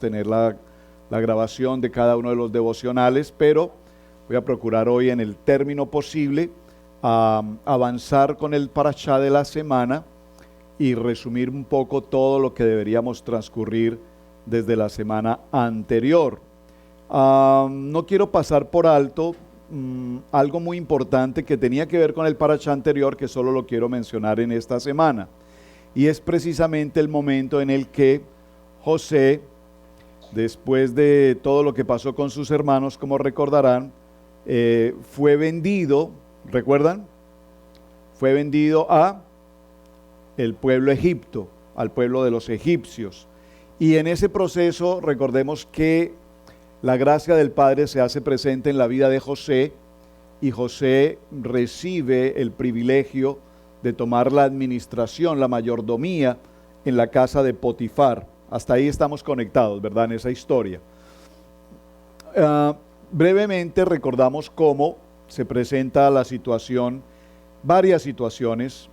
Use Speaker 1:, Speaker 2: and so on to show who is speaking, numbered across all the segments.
Speaker 1: tener la grabación de cada uno de los devocionales, pero voy a procurar hoy en el término posible avanzar con el parashá de la semana y resumir un poco todo lo que deberíamos transcurrir desde la semana anterior. No quiero pasar por alto algo muy importante que tenía que ver con el parashá anterior, que solo lo quiero mencionar en esta semana, y es precisamente el momento en el que José, después de todo lo que pasó con sus hermanos, como recordarán, fue vendido, ¿recuerdan? Fue vendido a el pueblo Egipto, al pueblo de los egipcios. Y en ese proceso, recordemos que la gracia del Padre se hace presente en la vida de José, y José recibe el privilegio de tomar la administración, la mayordomía en la casa de Potifar. Hasta ahí estamos conectados, ¿verdad? En esa historia. Brevemente recordamos cómo se presenta la situación, varias situaciones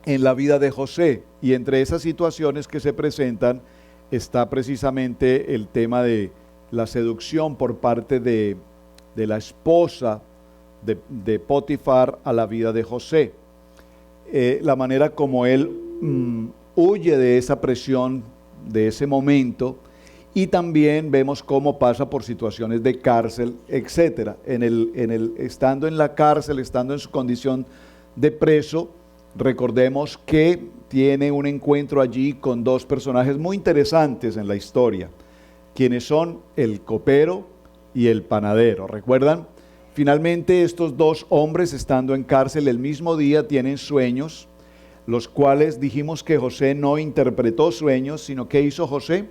Speaker 1: en la vida de José, y entre esas situaciones que se presentan está precisamente el tema de la seducción por parte de la esposa de Potifar a la vida de José. La manera como él huye de esa presión, de ese momento, y también vemos cómo pasa por situaciones de cárcel, etcétera. Estando en la cárcel, estando en su condición de preso, recordemos que tiene un encuentro allí con dos personajes muy interesantes en la historia, quienes son el copero y el panadero. ¿Recuerdan? Finalmente, estos dos hombres, estando en cárcel el mismo día, tienen sueños, los cuales dijimos que José no interpretó sueños, sino que hizo José,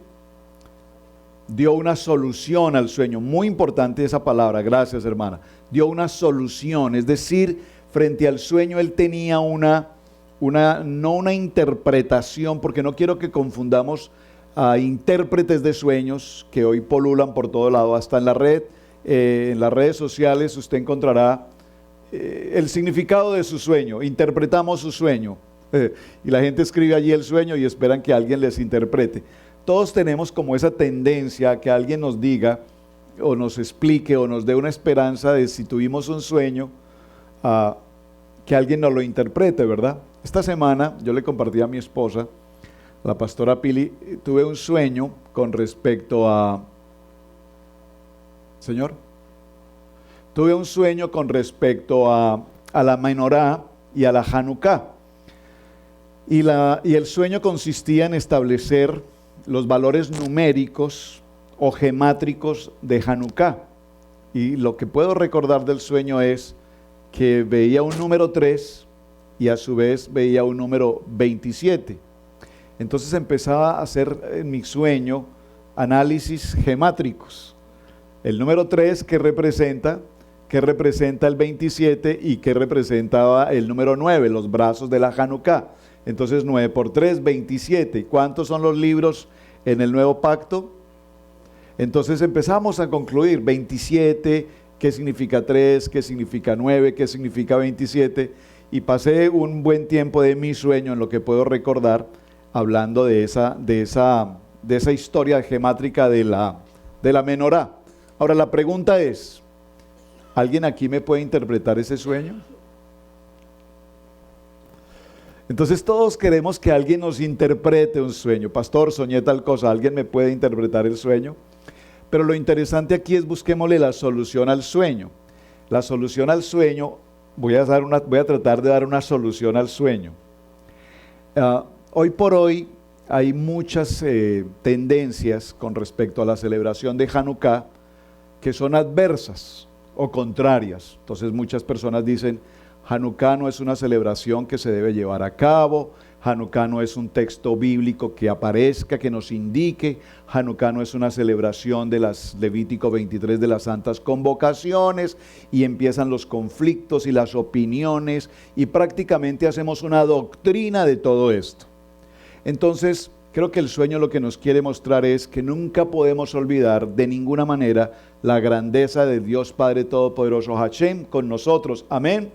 Speaker 1: dio una solución al sueño. Muy importante esa palabra, gracias hermana. Dio una solución, es decir, frente al sueño él tenía no una interpretación, porque no quiero que confundamos a intérpretes de sueños que hoy polulan por todo lado, hasta en la red, en las redes sociales usted encontrará el significado de su sueño, interpretamos su sueño. Y la gente escribe allí el sueño y esperan que alguien les interprete. Todos tenemos como esa tendencia a que alguien nos diga o nos explique o nos dé una esperanza de si tuvimos un sueño, que alguien nos lo interprete, ¿verdad? Esta semana yo le compartí a mi esposa, la pastora Pili, tuve un sueño con respecto a... Señor, tuve un sueño con respecto a la menorá y a la Hanukkah. Y el sueño consistía en establecer los valores numéricos o gemátricos de Hanukkah. Y lo que puedo recordar del sueño es que veía un número 3 y a su vez veía un número 27. Entonces empezaba a hacer en mi sueño análisis gemátricos. El número 3, ¿qué representa el 27 y qué representaba el número 9, los brazos de la Hanukkah? Entonces 9 por 3, 27. ¿Cuántos son los libros en el nuevo pacto? Entonces empezamos a concluir 27, ¿qué significa 3? ¿Qué significa 9? ¿Qué significa 27? Y pasé un buen tiempo de mi sueño, en lo que puedo recordar, hablando de esa historia gemátrica de la menorá. Ahora la pregunta es, ¿alguien aquí me puede interpretar ese sueño? Entonces todos queremos que alguien nos interprete un sueño. Pastor, soñé tal cosa, ¿alguien me puede interpretar el sueño? Pero lo interesante aquí es busquémosle la solución al sueño. La solución al sueño, voy a tratar de dar una solución al sueño. Hoy por hoy hay muchas tendencias con respecto a la celebración de Hanukkah que son adversas o contrarias. Entonces muchas personas dicen, Hanukkah no es una celebración que se debe llevar a cabo, Hanukkah no es un texto bíblico que aparezca, que nos indique, Hanukkah no es una celebración de las Levítico 23 de las santas convocaciones, y empiezan los conflictos y las opiniones, y prácticamente hacemos una doctrina de todo esto. Entonces, creo que el sueño lo que nos quiere mostrar es que nunca podemos olvidar de ninguna manera la grandeza de Dios Padre Todopoderoso, Hashem, con nosotros, amén.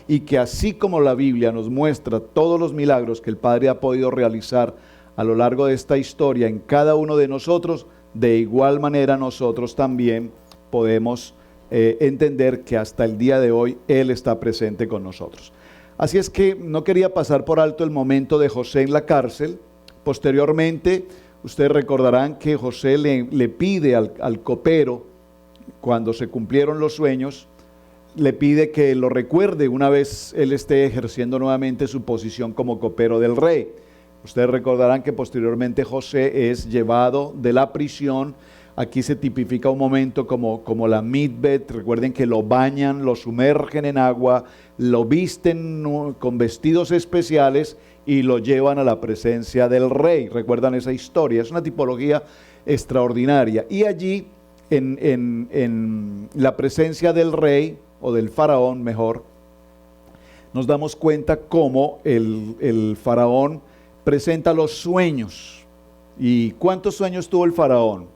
Speaker 1: Y que así como la Biblia nos muestra todos los milagros que el Padre ha podido realizar a lo largo de esta historia en cada uno de nosotros, de igual manera nosotros también podemos entender que hasta el día de hoy Él está presente con nosotros. Así es que no quería pasar por alto el momento de José en la cárcel. Posteriormente, ustedes recordarán que José le pide al copero, cuando se cumplieron los sueños, le pide que lo recuerde una vez él esté ejerciendo nuevamente su posición como copero del rey. Ustedes recordarán que posteriormente José es llevado de la prisión. Aquí se tipifica un momento como la mitbet. Recuerden que lo bañan, lo sumergen en agua, lo visten con vestidos especiales y lo llevan a la presencia del rey. ¿Recuerdan esa historia? Es una tipología extraordinaria. Y allí, en la presencia del rey, o del faraón mejor, nos damos cuenta cómo el faraón presenta los sueños. ¿Y cuántos sueños tuvo el faraón?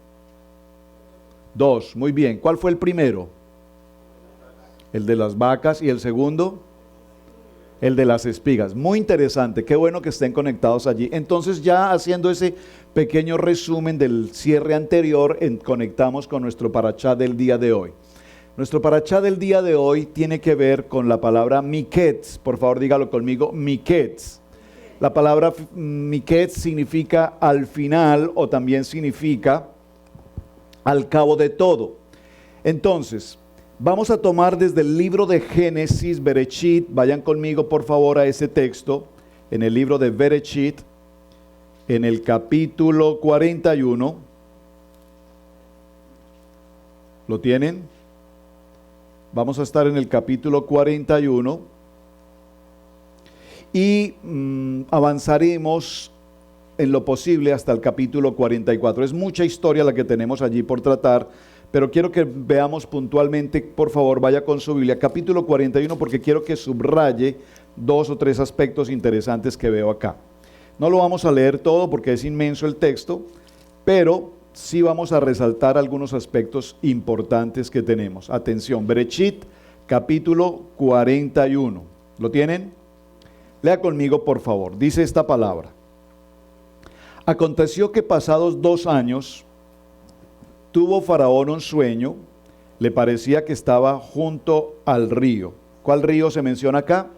Speaker 1: 2, muy bien. ¿Cuál fue el primero? El de las vacas. ¿Y el segundo? El de las espigas. Muy interesante, qué bueno que estén conectados allí. Entonces, ya haciendo ese pequeño resumen del cierre anterior, conectamos con nuestro parashá del día de hoy. Nuestro parashá del día de hoy tiene que ver con la palabra miketz. Por favor, dígalo conmigo, miketz. La palabra miketz significa al final, o también significa al cabo de todo. Entonces, vamos a tomar desde el libro de Génesis, Bereshit. Vayan conmigo por favor a ese texto, en el libro de Bereshit, en el capítulo 41. ¿Lo tienen? Vamos a estar en el capítulo 41 y avanzaremos en lo posible hasta el capítulo 44. Es mucha historia la que tenemos allí por tratar, pero quiero que veamos puntualmente, por favor, vaya con su Biblia, capítulo 41, porque quiero que subraye 2 o 3 aspectos interesantes que veo acá. No lo vamos a leer todo porque es inmenso el texto, pero sí vamos a resaltar algunos aspectos importantes que tenemos. Atención, Bereshit, capítulo 41. ¿Lo tienen? Lea conmigo, por favor. Dice esta palabra. Aconteció que pasados 2 años, tuvo Faraón un sueño, le parecía que estaba junto al río. ¿Cuál río se menciona acá?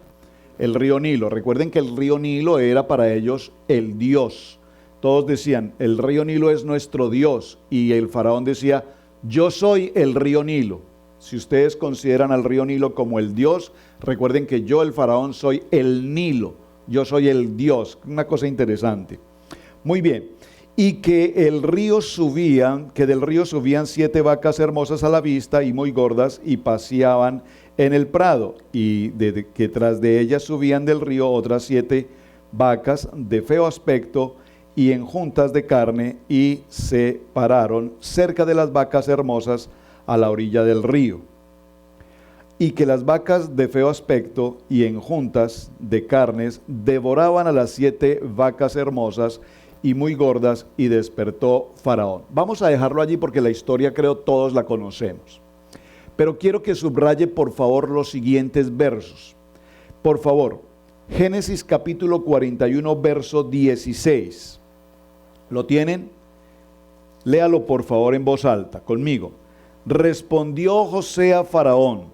Speaker 1: El río Nilo. Recuerden que el río Nilo era para ellos el Dios. Todos decían, el río Nilo es nuestro Dios. Y el faraón decía, yo soy el río Nilo. Si ustedes consideran al río Nilo como el Dios, recuerden que yo, el faraón, soy el Nilo. Yo soy el Dios. Una cosa interesante. Muy bien. Y que del río subían 7 vacas hermosas a la vista y muy gordas y paseaban en el prado. Y que tras de ellas subían del río otras 7 vacas de feo aspecto y en juntas de carne, y se pararon cerca de las vacas hermosas a la orilla del río. Y que las vacas de feo aspecto y en juntas de carnes devoraban a las 7 vacas hermosas y muy gordas, y despertó Faraón. Vamos a dejarlo allí porque la historia creo todos la conocemos. Pero quiero que subraye por favor los siguientes versos. Por favor, Génesis capítulo 41, verso 16. ¿Lo tienen? Léalo por favor en voz alta, conmigo. Respondió José a Faraón,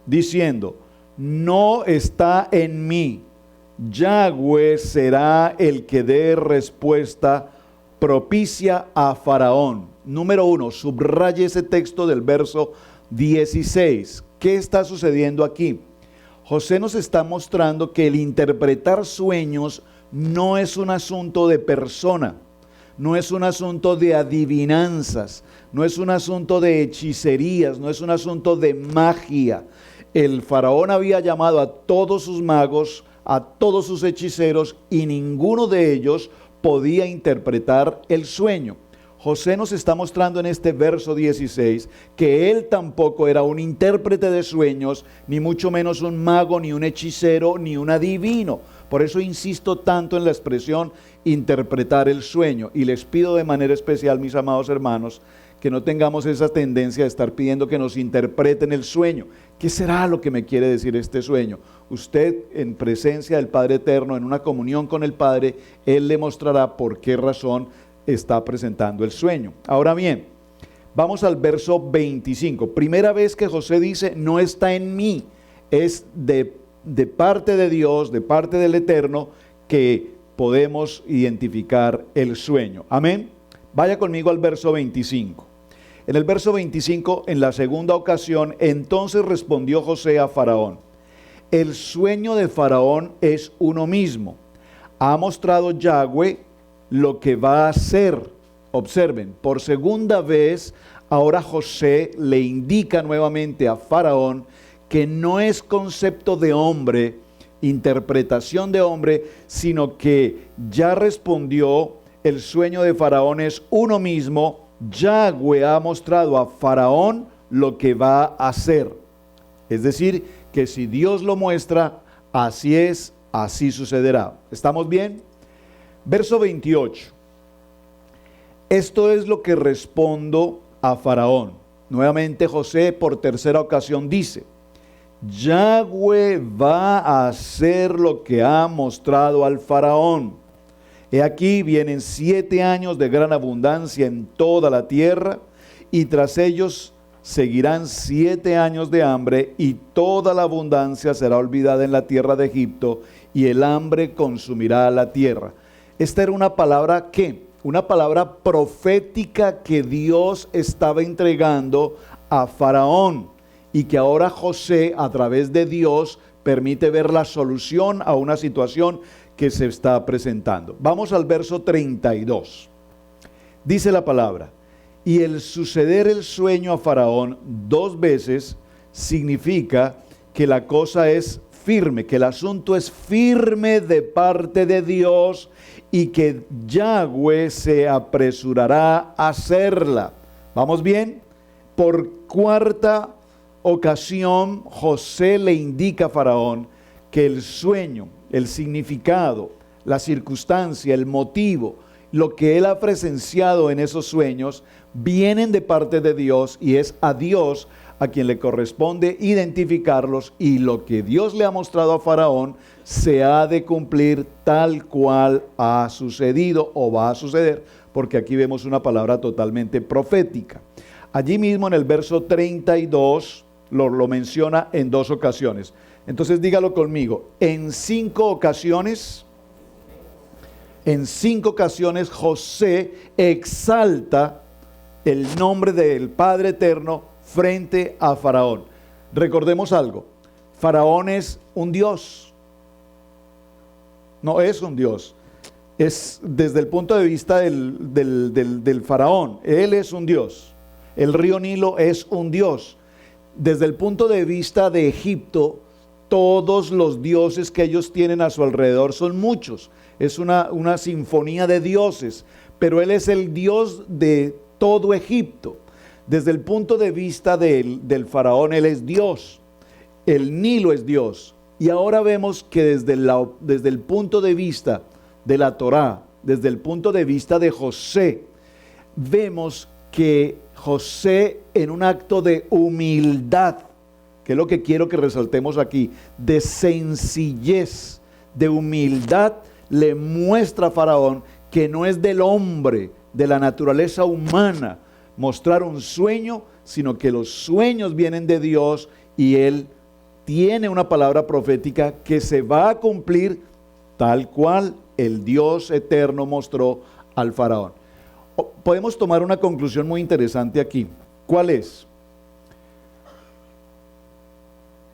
Speaker 1: diciendo, no está en mí. Yahweh será el que dé respuesta propicia a Faraón. Número 1, subraye ese texto del verso 16. ¿Qué está sucediendo aquí? José nos está mostrando que el interpretar sueños no es un asunto de persona, no es un asunto de adivinanzas, no es un asunto de hechicerías, no es un asunto de magia. El faraón había llamado a todos sus magos, a todos sus hechiceros, y ninguno de ellos podía interpretar el sueño. José nos está mostrando en este verso 16 que él tampoco era un intérprete de sueños, ni mucho menos un mago, ni un hechicero, ni un adivino. Por eso insisto tanto en la expresión interpretar el sueño, y les pido de manera especial, mis amados hermanos, que no tengamos esa tendencia de estar pidiendo que nos interpreten el sueño. ¿Qué será lo que me quiere decir este sueño? Usted, en presencia del Padre Eterno, en una comunión con el Padre, Él le mostrará por qué razón está presentando el sueño. Ahora bien, vamos al verso 25. Primera vez que José dice, no está en mí, es de parte de Dios, de parte del Eterno, que podemos identificar el sueño. Amén. Vaya conmigo al verso 25. En el verso 25, en la segunda ocasión, entonces respondió José a Faraón: el sueño de Faraón es uno mismo. Ha mostrado Yahweh lo que va a hacer. Observen, por segunda vez, ahora José le indica nuevamente a Faraón que no es concepto de hombre, interpretación de hombre, sino que ya respondió, el sueño de Faraón es uno mismo. Yahweh ha mostrado a Faraón lo que va a hacer. Es decir, que si Dios lo muestra, así es, así sucederá. ¿Estamos bien? Verso 28. Esto es lo que respondo a Faraón. Nuevamente José por tercera ocasión dice: Yahweh va a hacer lo que ha mostrado al Faraón. He aquí vienen 7 años de gran abundancia en toda la tierra, y tras ellos seguirán 7 años de hambre, y toda la abundancia será olvidada en la tierra de Egipto, y el hambre consumirá la tierra. Esta era una palabra ¿qué? Una palabra profética que Dios estaba entregando a Faraón, y que ahora José, a través de Dios, permite ver la solución a una situación que se está presentando. Vamos al verso 32. Dice la palabra: y el suceder el sueño a Faraón 2 veces significa que la cosa es firme, que el asunto es firme de parte de Dios, y que Yahweh se apresurará a hacerla. ¿Vamos bien? Por cuarta ocasión, José le indica a Faraón que el sueño, el significado, la circunstancia, el motivo, lo que él ha presenciado en esos sueños, vienen de parte de Dios, y es a Dios a quien le corresponde identificarlos, y lo que Dios le ha mostrado a Faraón se ha de cumplir tal cual ha sucedido o va a suceder, porque aquí vemos una palabra totalmente profética. Allí mismo en el verso 32 lo menciona en 2 ocasiones. Entonces dígalo conmigo: en 5 ocasiones, José exalta el nombre del Padre Eterno frente a Faraón. Recordemos algo: Faraón es un dios. No es un dios. Es desde el punto de vista del faraón. Él es un dios. El río Nilo es un dios. Desde el punto de vista de Egipto, todos los dioses que ellos tienen a su alrededor son muchos. Es una sinfonía de dioses, pero él es el Dios de todo Egipto. Desde el punto de vista del faraón, él es Dios. El Nilo es Dios. Y ahora vemos que desde el punto de vista de la Torá, desde el punto de vista de José, vemos que José, en un acto de humildad, que es lo que quiero que resaltemos aquí, de sencillez, de humildad, le muestra a Faraón que no es del hombre, de la naturaleza humana, mostrar un sueño, sino que los sueños vienen de Dios, y él tiene una palabra profética que se va a cumplir tal cual el Dios eterno mostró al Faraón. Podemos tomar una conclusión muy interesante aquí. ¿Cuál es?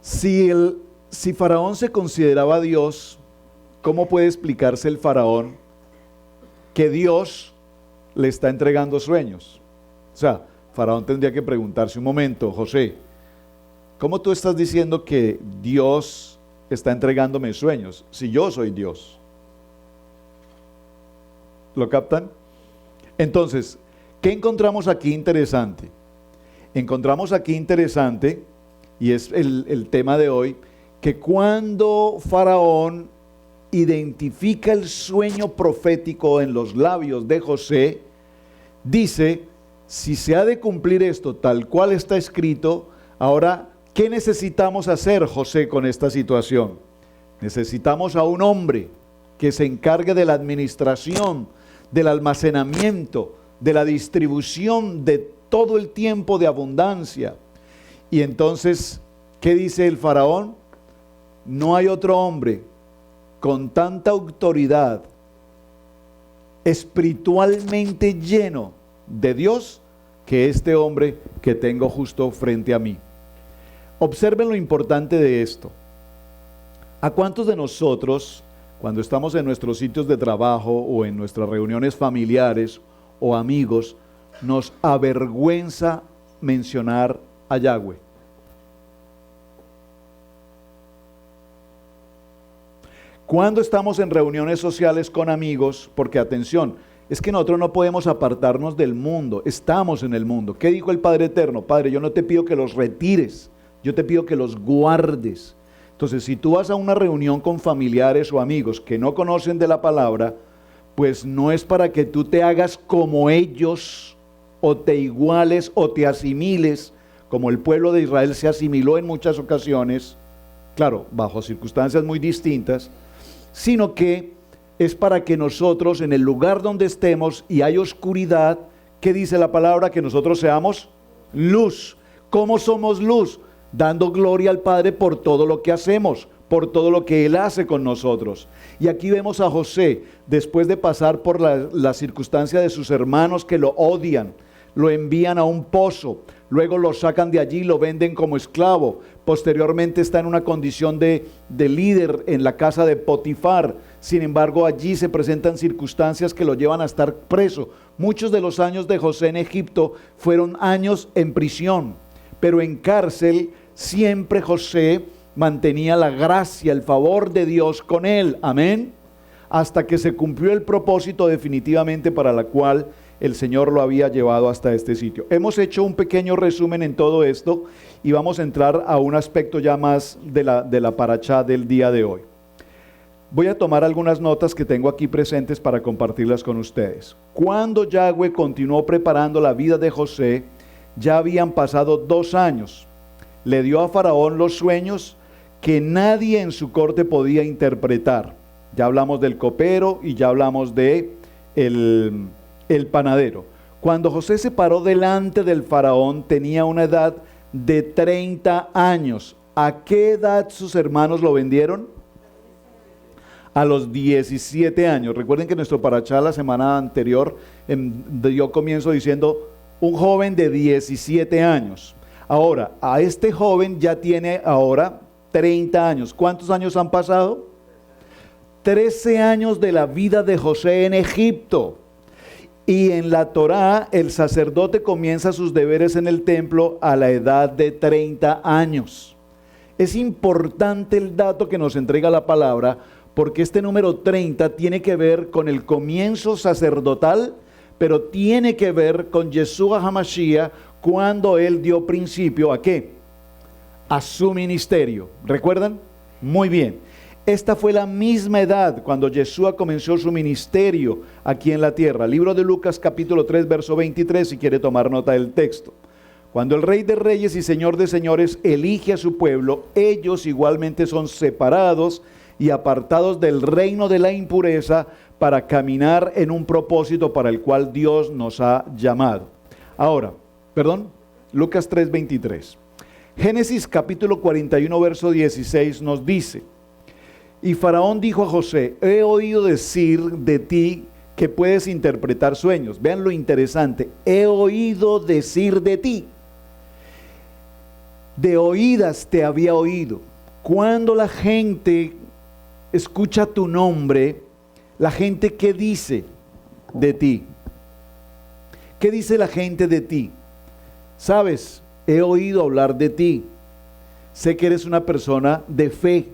Speaker 1: Si Faraón se consideraba Dios, ¿cómo puede explicarse el Faraón que Dios le está entregando sueños? O sea, Faraón tendría que preguntarse: un momento, José, ¿cómo tú estás diciendo que Dios está entregándome sueños si yo soy Dios? ¿Lo captan? Entonces, ¿qué encontramos aquí interesante? Encontramos aquí interesante, y es el tema de hoy, que cuando Faraón identifica el sueño profético en los labios de José, dice: si se ha de cumplir esto tal cual está escrito, ahora, ¿qué necesitamos hacer, José, con esta situación? Necesitamos a un hombre que se encargue de la administración del almacenamiento, de la distribución de todo el tiempo de abundancia. Y entonces, ¿qué dice el faraón? No hay otro hombre con tanta autoridad, espiritualmente lleno de Dios, que este hombre que tengo justo frente a mí. Observen lo importante de esto. ¿A cuántos de nosotros, cuando estamos en nuestros sitios de trabajo o en nuestras reuniones familiares o amigos, nos avergüenza mencionar a Yahweh? Cuando estamos en reuniones sociales con amigos, porque atención, es que nosotros no podemos apartarnos del mundo, estamos en el mundo. ¿Qué dijo el Padre Eterno? Padre, yo no te pido que los retires, yo te pido que los guardes. Entonces, si tú vas a una reunión con familiares o amigos que no conocen de la palabra, pues no es para que tú te hagas como ellos, o te iguales, o te asimiles, como el pueblo de Israel se asimiló en muchas ocasiones, claro, bajo circunstancias muy distintas, sino que es para que nosotros, en el lugar donde estemos y hay oscuridad, ¿qué dice la palabra? Que nosotros seamos luz. ¿Cómo somos luz? Dando gloria al Padre por todo lo que hacemos, por todo lo que Él hace con nosotros. Y aquí vemos a José, después de pasar por la circunstancia de sus hermanos que lo odian, lo envían a un pozo, luego lo sacan de allí, lo venden como esclavo, posteriormente está en una condición de líder en la casa de Potifar. Sin embargo, allí se presentan circunstancias que lo llevan a estar preso. Muchos de los años de José en Egipto fueron años en prisión, pero en cárcel siempre José mantenía la gracia, el favor de Dios con él, amén, hasta que se cumplió el propósito definitivamente para la cual el Señor lo había llevado hasta este sitio. Hemos hecho un pequeño resumen en todo esto y vamos a entrar a un aspecto ya más de la parashá del día de hoy. Voy a tomar algunas notas que tengo aquí presentes para compartirlas con ustedes. Cuando Yahweh continuó preparando la vida de José, ya habían pasado 2 años. Le dio a Faraón los sueños que nadie en su corte podía interpretar. Ya hablamos del copero y ya hablamos de el panadero. Cuando José se paró delante del faraón, tenía una edad de 30 años. ¿A qué edad sus hermanos lo vendieron? A los 17 años. Recuerden que nuestro parashá la semana anterior dio comienzo diciendo un joven de 17 años. Ahora, a este joven ya tiene ahora 30 años. ¿Cuántos años han pasado? 13 años de la vida de José en Egipto. Y en la Torá, el sacerdote comienza sus deberes en el templo a la edad de 30 años. Es importante el dato que nos entrega la palabra, porque este número 30 tiene que ver con el comienzo sacerdotal, pero tiene que ver con Yeshua HaMashiach, cuando él dio principio ¿a qué? A su ministerio. ¿Recuerdan? Muy bien. Esta fue la misma edad cuando Yeshua comenzó su ministerio aquí en la tierra. Libro de Lucas capítulo 3 verso 23, si quiere tomar nota del texto. Cuando el Rey de Reyes y Señor de Señores elige a su pueblo, ellos igualmente son separados y apartados del reino de la impureza para caminar en un propósito para el cual Dios nos ha llamado. Ahora, Lucas 3:23. Génesis capítulo 41 verso 16 nos dice: y Faraón dijo a José, he oído decir de ti que puedes interpretar sueños. Vean lo interesante, he oído decir de ti. De oídas te había oído. Cuando la gente escucha tu nombre, la gente, ¿qué dice de ti? ¿Qué dice la gente de ti? Sabes, he oído hablar de ti. Sé que eres una persona de fe.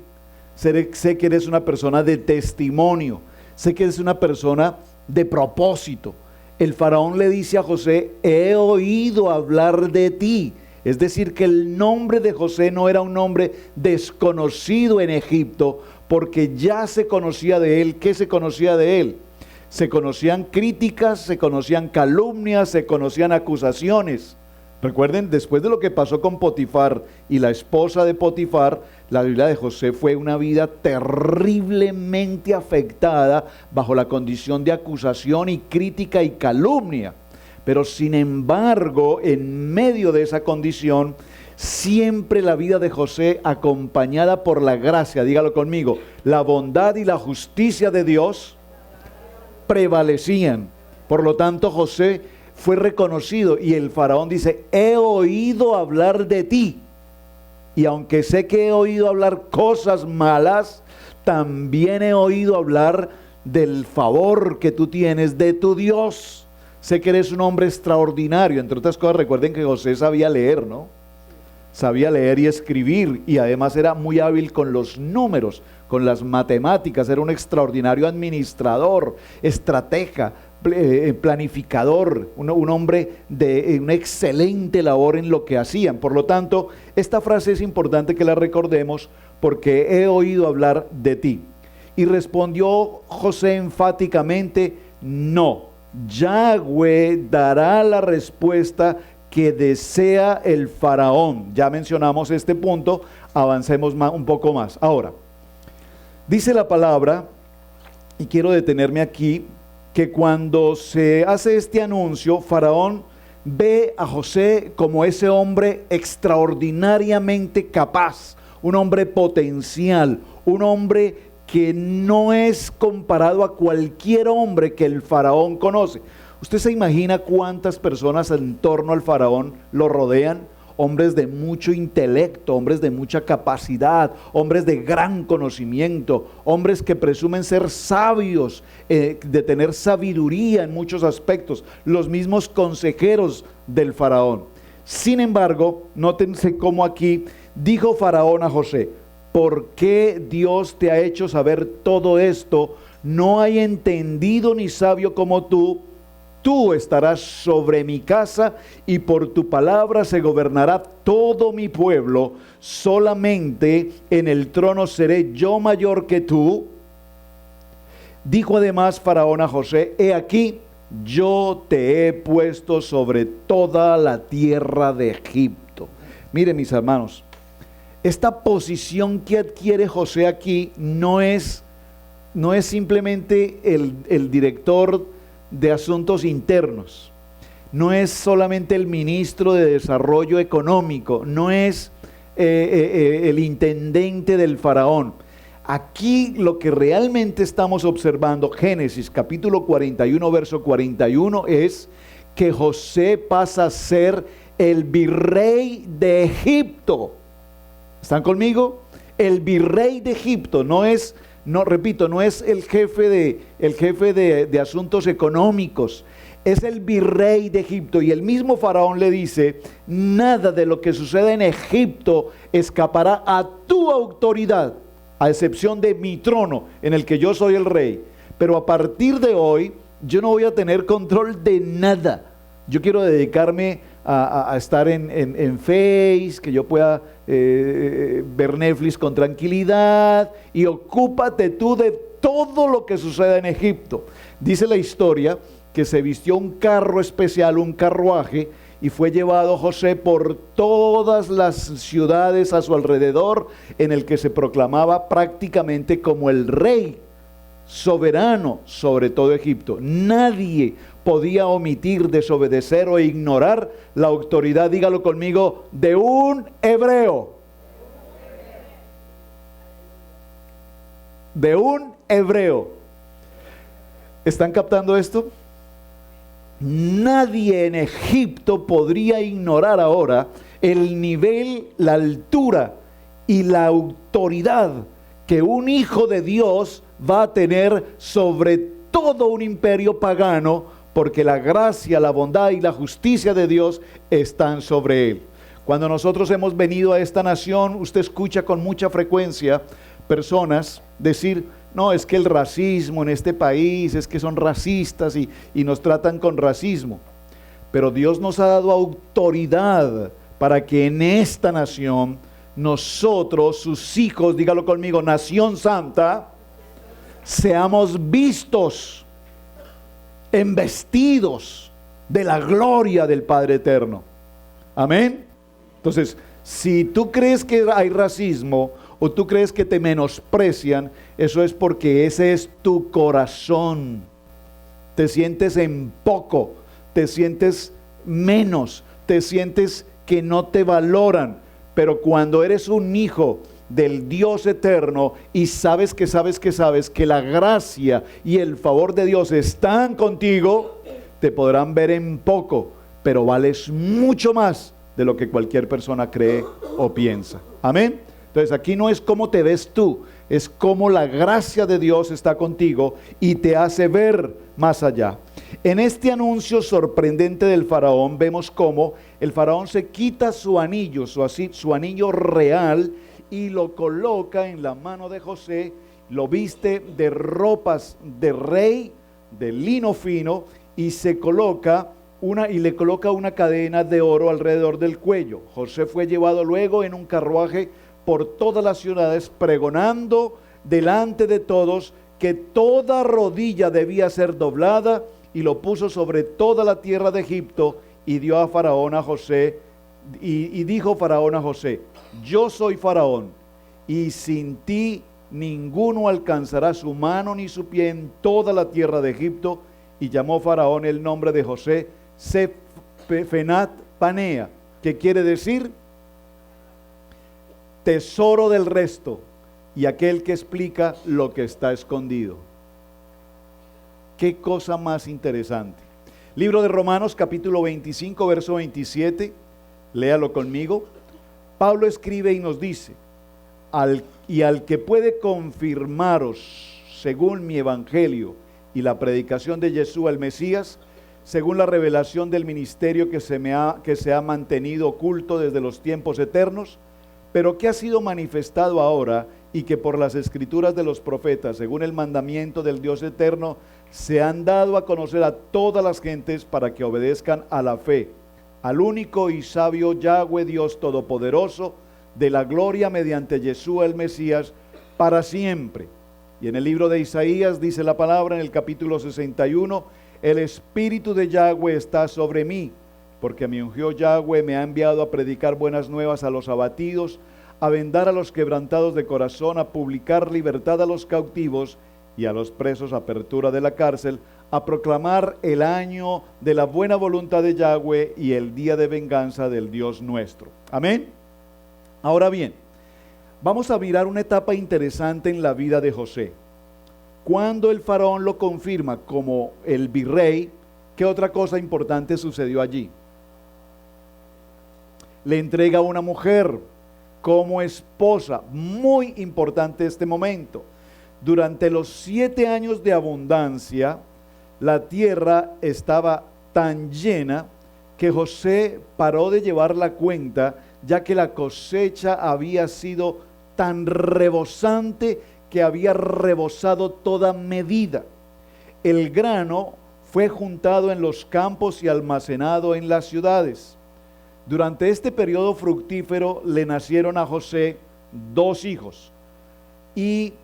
Speaker 1: Sé que eres una persona de testimonio. Sé que eres una persona de propósito. El faraón le dice a José, he oído hablar de ti. Es decir, que el nombre de José no era un nombre desconocido en Egipto, porque ya se conocía de él. ¿Qué se conocía de él? Se conocían críticas, se conocían calumnias, se conocían acusaciones. Recuerden, después de lo que pasó con Potifar y la esposa de Potifar, la vida de José fue una vida terriblemente afectada bajo la condición de acusación y crítica y calumnia. Pero sin embargo, en medio de esa condición, siempre la vida de José acompañada por la gracia, dígalo conmigo, la bondad y la justicia de Dios prevalecían. Por lo tanto, José fue reconocido y el faraón dice: he oído hablar de ti, y aunque sé que he oído hablar cosas malas, también he oído hablar del favor que tú tienes de tu Dios. Sé que eres un hombre extraordinario. Entre otras cosas, recuerden que José sabía leer, ¿no? Sabía leer y escribir, y además era muy hábil con los números, con las matemáticas. Era un extraordinario administrador, estratega, planificador, un hombre de una excelente labor en lo que hacían. Por lo tanto, esta frase es importante que la recordemos, porque he oído hablar de ti. Y respondió José enfáticamente: no, Yahweh dará la respuesta que desea el faraón. Ya mencionamos este punto, avancemos un poco más. Ahora, dice la palabra, y quiero detenerme aquí, que cuando se hace este anuncio, Faraón ve a José como ese hombre extraordinariamente capaz, un hombre potencial, un hombre que no es comparado a cualquier hombre que el faraón conoce. ¿Usted se imagina cuántas personas en torno al faraón lo rodean? Hombres de mucho intelecto, hombres de mucha capacidad, hombres de gran conocimiento, hombres que presumen ser sabios, de tener sabiduría en muchos aspectos, los mismos consejeros del faraón. Sin embargo, nótense cómo aquí dijo Faraón a José: ¿por qué Dios te ha hecho saber todo esto? No hay entendido ni sabio como tú. Tú estarás sobre mi casa, y por tu palabra se gobernará todo mi pueblo. Solamente en el trono seré yo mayor que tú. Dijo además Faraón a José: he aquí, yo te he puesto sobre toda la tierra de Egipto. Miren, mis hermanos, esta posición que adquiere José aquí no es simplemente el director de asuntos internos, no es solamente el ministro de desarrollo económico, no es el intendente del faraón. Aquí lo que realmente estamos observando, Génesis capítulo 41 verso 41, es que José pasa a ser el virrey de Egipto. ¿Están conmigo? El virrey de Egipto no es el jefe de asuntos económicos, es el virrey de Egipto. Y el mismo faraón le dice: nada de lo que sucede en Egipto escapará a tu autoridad, a excepción de mi trono en el que yo soy el rey. Pero a partir de hoy yo no voy a tener control de nada. Yo quiero dedicarme a estar en Face, que yo pueda ver Netflix con tranquilidad, y ocúpate tú de todo lo que suceda en Egipto. Dice la historia que se vistió un carro especial, un carruaje, y fue llevado José por todas las ciudades a su alrededor, en el que se proclamaba prácticamente como el rey soberano sobre todo Egipto. Nadie podía omitir, desobedecer o ignorar la autoridad, dígalo conmigo, de un hebreo. De un hebreo. ¿Están captando esto? Nadie en Egipto podría ignorar ahora el nivel, la altura y la autoridad que un hijo de Dios va a tener sobre todo un imperio pagano, porque la gracia, la bondad y la justicia de Dios están sobre él. Cuando nosotros hemos venido a esta nación, usted escucha con mucha frecuencia personas decir: no, es que el racismo en este país, es que son racistas y nos tratan con racismo. Pero Dios nos ha dado autoridad para que en esta nación, nosotros, sus hijos, dígalo conmigo, nación santa, seamos vistos, embestidos de la gloria del Padre eterno. Amén. Entonces, si tú crees que hay racismo o tú crees que te menosprecian, eso es porque ese es tu corazón. Te sientes en poco, te sientes menos, te sientes que no te valoran. Pero cuando eres un hijo del Dios eterno y sabes que la gracia y el favor de Dios están contigo, te podrán ver en poco, pero vales mucho más de lo que cualquier persona cree o piensa. Amén. Entonces aquí no es cómo te ves tú, es cómo la gracia de Dios está contigo y te hace ver más allá. En este anuncio sorprendente del faraón vemos cómo el faraón se quita su anillo, su anillo real, y lo coloca en la mano de José, lo viste de ropas de rey, de lino fino, y le coloca una cadena de oro alrededor del cuello. José fue llevado luego en un carruaje por todas las ciudades, pregonando delante de todos que toda rodilla debía ser doblada, y lo puso sobre toda la tierra de Egipto, y dio a Faraón a José, y dijo Faraón a José: yo soy Faraón, y sin ti ninguno alcanzará su mano ni su pie en toda la tierra de Egipto. Y llamó Faraón el nombre de José Sefenat Panea, que quiere decir tesoro del resto, y aquel que explica lo que está escondido. Qué cosa más interesante. Libro de Romanos, capítulo 25, verso 27, léalo conmigo. Pablo escribe y nos dice: al que puede confirmaros según mi evangelio y la predicación de Yeshua el Mesías, según la revelación del ministerio que se ha mantenido oculto desde los tiempos eternos, pero que ha sido manifestado ahora, y que por las escrituras de los profetas, según el mandamiento del Dios eterno, se han dado a conocer a todas las gentes, para que obedezcan a la fe, al único y sabio Yahweh Dios Todopoderoso, de la gloria mediante Yeshua el Mesías, para siempre. Y en el libro de Isaías dice la palabra en el capítulo 61: el Espíritu de Yahweh está sobre mí, porque me ungió Yahweh, me ha enviado a predicar buenas nuevas a los abatidos, a vendar a los quebrantados de corazón, a publicar libertad a los cautivos, y a los presos apertura de la cárcel, a proclamar el año de la buena voluntad de Yahweh y el día de venganza del Dios nuestro. Amén. Ahora bien, vamos a mirar una etapa interesante en la vida de José. Cuando el faraón lo confirma como el virrey, ¿qué otra cosa importante sucedió allí? Le entrega a una mujer como esposa. Muy importante este momento. Durante los 7 años de abundancia, la tierra estaba tan llena que José paró de llevar la cuenta, ya que la cosecha había sido tan rebosante que había rebosado toda medida. El grano fue juntado en los campos y almacenado en las ciudades. Durante este periodo fructífero le nacieron a José 2 hijos, y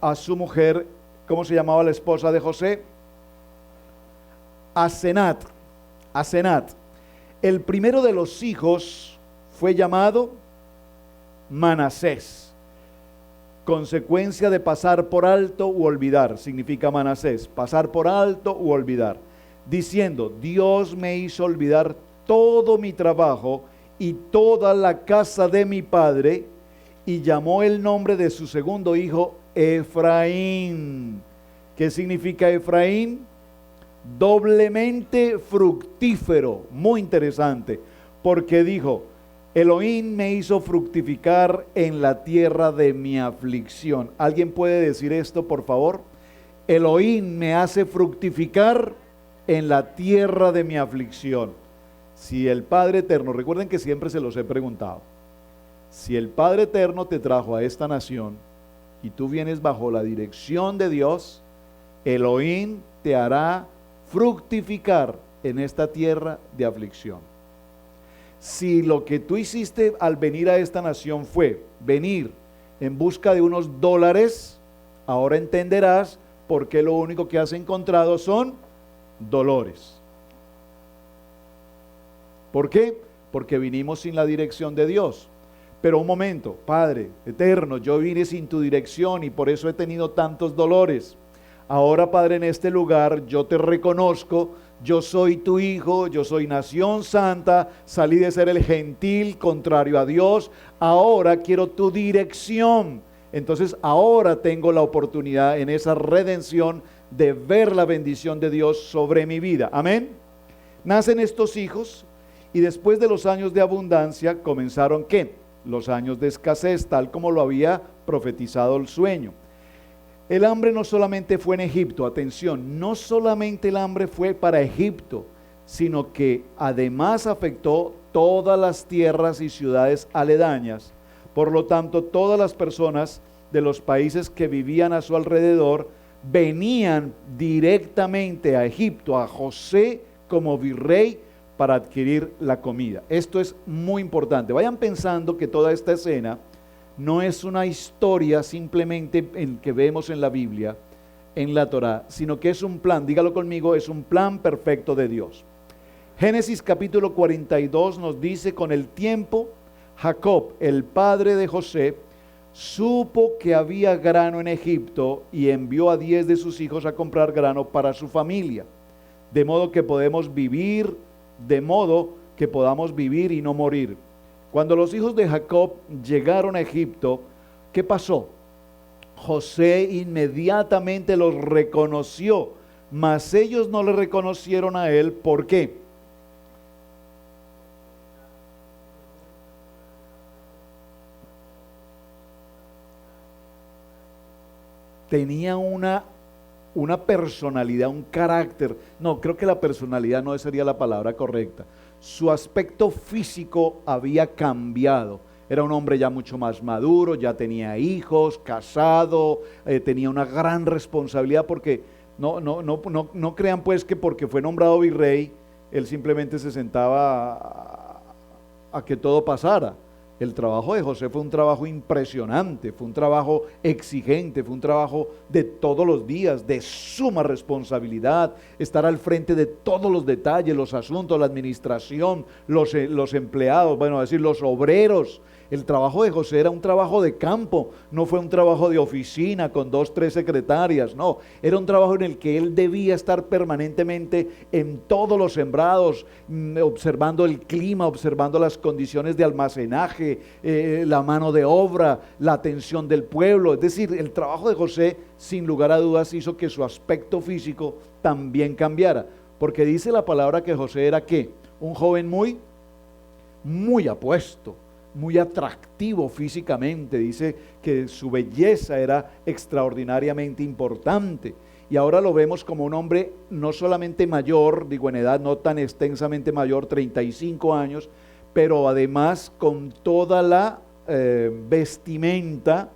Speaker 1: a su mujer, ¿cómo se llamaba la esposa de José? Asenat. El primero de los hijos fue llamado Manasés, consecuencia de pasar por alto u olvidar. Significa Manasés, pasar por alto u olvidar, diciendo: Dios me hizo olvidar todo mi trabajo y toda la casa de mi padre. Y llamó el nombre de su segundo hijo Efraín. ¿Qué significa Efraín? Doblemente fructífero. Muy interesante, porque dijo: Elohim me hizo fructificar en la tierra de mi aflicción. ¿Alguien puede decir esto, por favor? Elohim me hace fructificar en la tierra de mi aflicción. Si el Padre Eterno, recuerden que siempre se los he preguntado, si el Padre Eterno te trajo a esta nación y tú vienes bajo la dirección de Dios, Elohim te hará fructificar en esta tierra de aflicción. Si lo que tú hiciste al venir a esta nación fue venir en busca de unos dólares, ahora entenderás por qué lo único que has encontrado son dolores. ¿Por qué? porque vinimos sin la dirección de Dios. Pero un momento, Padre eterno, yo vine sin tu dirección y por eso he tenido tantos dolores. Ahora, Padre, en este lugar yo te reconozco, yo soy tu hijo, yo soy nación santa, salí de ser el gentil contrario a Dios, ahora quiero tu dirección. Entonces ahora tengo la oportunidad en esa redención de ver la bendición de Dios sobre mi vida. Amén. Nacen estos hijos y después de los años de abundancia comenzaron ¿qué? Los años de escasez, tal como lo había profetizado el sueño. El hambre no solamente fue en Egipto, atención, no solamente el hambre fue para Egipto, sino que además afectó todas las tierras y ciudades aledañas. Por lo tanto, todas las personas de los países que vivían a su alrededor venían directamente a Egipto, a José como virrey, para adquirir la comida. Esto es muy importante. Vayan pensando que toda esta escena no es una historia simplemente que vemos en la Biblia, en la Torá, sino que es un plan, dígalo conmigo, es un plan perfecto de Dios. Génesis capítulo 42 nos dice: con el tiempo, Jacob, el padre de José, supo que había grano en Egipto y envió a 10 de sus hijos a comprar grano para su familia, de modo que podamos vivir y no morir. Cuando los hijos de Jacob llegaron a Egipto, ¿qué pasó? José inmediatamente los reconoció, mas ellos no le reconocieron a él. ¿Por qué? Tenía una personalidad, un carácter. No, creo que la personalidad no sería la palabra correcta. Su aspecto físico había cambiado. Era un hombre ya mucho más maduro, ya tenía hijos, casado, tenía una gran responsabilidad, porque no crean pues que porque fue nombrado virrey, él simplemente se sentaba a que todo pasara. El trabajo de José fue un trabajo impresionante, fue un trabajo exigente, fue un trabajo de todos los días, de suma responsabilidad, estar al frente de todos los detalles, los asuntos, la administración, los empleados, bueno, es decir, los obreros. El trabajo de José era un trabajo de campo, no fue un trabajo de oficina con 2, 3 secretarias, no, era un trabajo en el que él debía estar permanentemente en todos los sembrados, observando el clima, observando las condiciones de almacenaje, la mano de obra, la atención del pueblo. Es decir, el trabajo de José, sin lugar a dudas, hizo que su aspecto físico también cambiara, porque dice la palabra que José era ¿qué? Un joven muy apuesto, muy atractivo físicamente. Dice que su belleza era extraordinariamente importante, y ahora lo vemos como un hombre no solamente mayor, digo en edad no tan extensamente mayor, 35 años, pero además con toda la vestimenta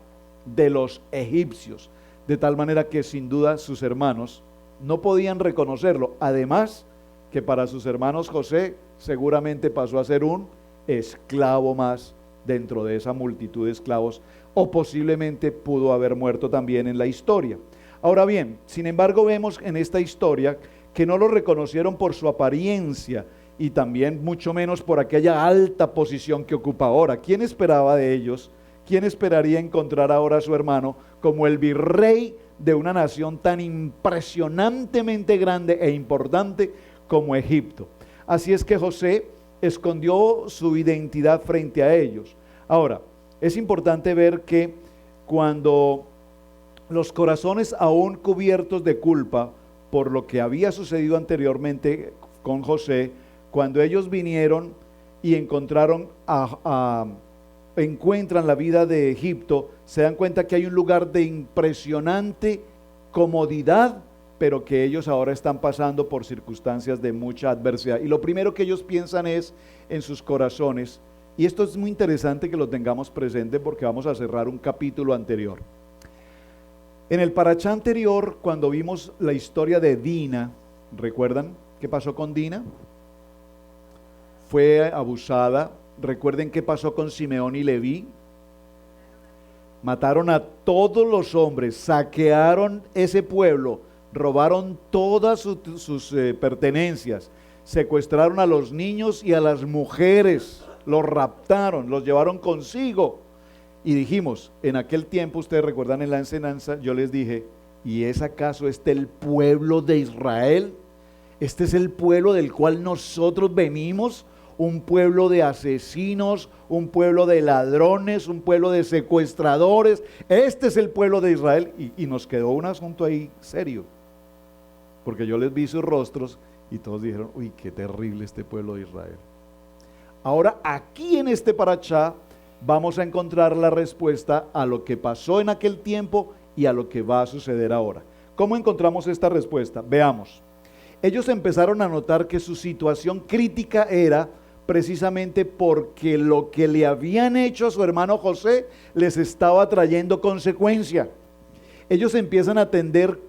Speaker 1: de los egipcios, de tal manera que sin duda sus hermanos no podían reconocerlo. Además que para sus hermanos José seguramente pasó a ser un esclavo más dentro de esa multitud de esclavos, o posiblemente pudo haber muerto también en la historia. Ahora bien, sin embargo, vemos en esta historia que no lo reconocieron por su apariencia, y también mucho menos por aquella alta posición que ocupa ahora. ¿Quién esperaba de ellos? ¿Quién esperaría encontrar ahora a su hermano como el virrey de una nación tan impresionantemente grande e importante como Egipto? Así es que José escondió su identidad frente a ellos. Ahora, es importante ver que cuando los corazones aún cubiertos de culpa por lo que había sucedido anteriormente con José, cuando ellos vinieron y encuentran la vida de Egipto, se dan cuenta que hay un lugar de impresionante comodidad, pero que ellos ahora están pasando por circunstancias de mucha adversidad. Y lo primero que ellos piensan es en sus corazones, y esto es muy interesante que lo tengamos presente porque vamos a cerrar un capítulo anterior. En el parachá anterior, cuando vimos la historia de Dina, ¿recuerdan qué pasó con Dina? Fue abusada. ¿Recuerden qué pasó con Simeón y Leví? Mataron a todos los hombres, saquearon ese pueblo, robaron todas sus pertenencias, secuestraron a los niños y a las mujeres, los raptaron, los llevaron consigo. Y dijimos, en aquel tiempo, ustedes recuerdan en la enseñanza, yo les dije, ¿y es acaso este el pueblo de Israel? ¿Este es el pueblo del cual nosotros venimos? Un pueblo de asesinos, un pueblo de ladrones, un pueblo de secuestradores. Este es el pueblo de Israel. Y nos quedó un asunto ahí serio, porque yo les vi sus rostros y todos dijeron, uy, qué terrible este pueblo de Israel. Ahora aquí en este parashá vamos a encontrar la respuesta a lo que pasó en aquel tiempo y a lo que va a suceder ahora. ¿Cómo encontramos esta respuesta? Veamos. Ellos empezaron a notar que su situación crítica era precisamente porque lo que le habían hecho a su hermano José les estaba trayendo consecuencia. Ellos empiezan a tener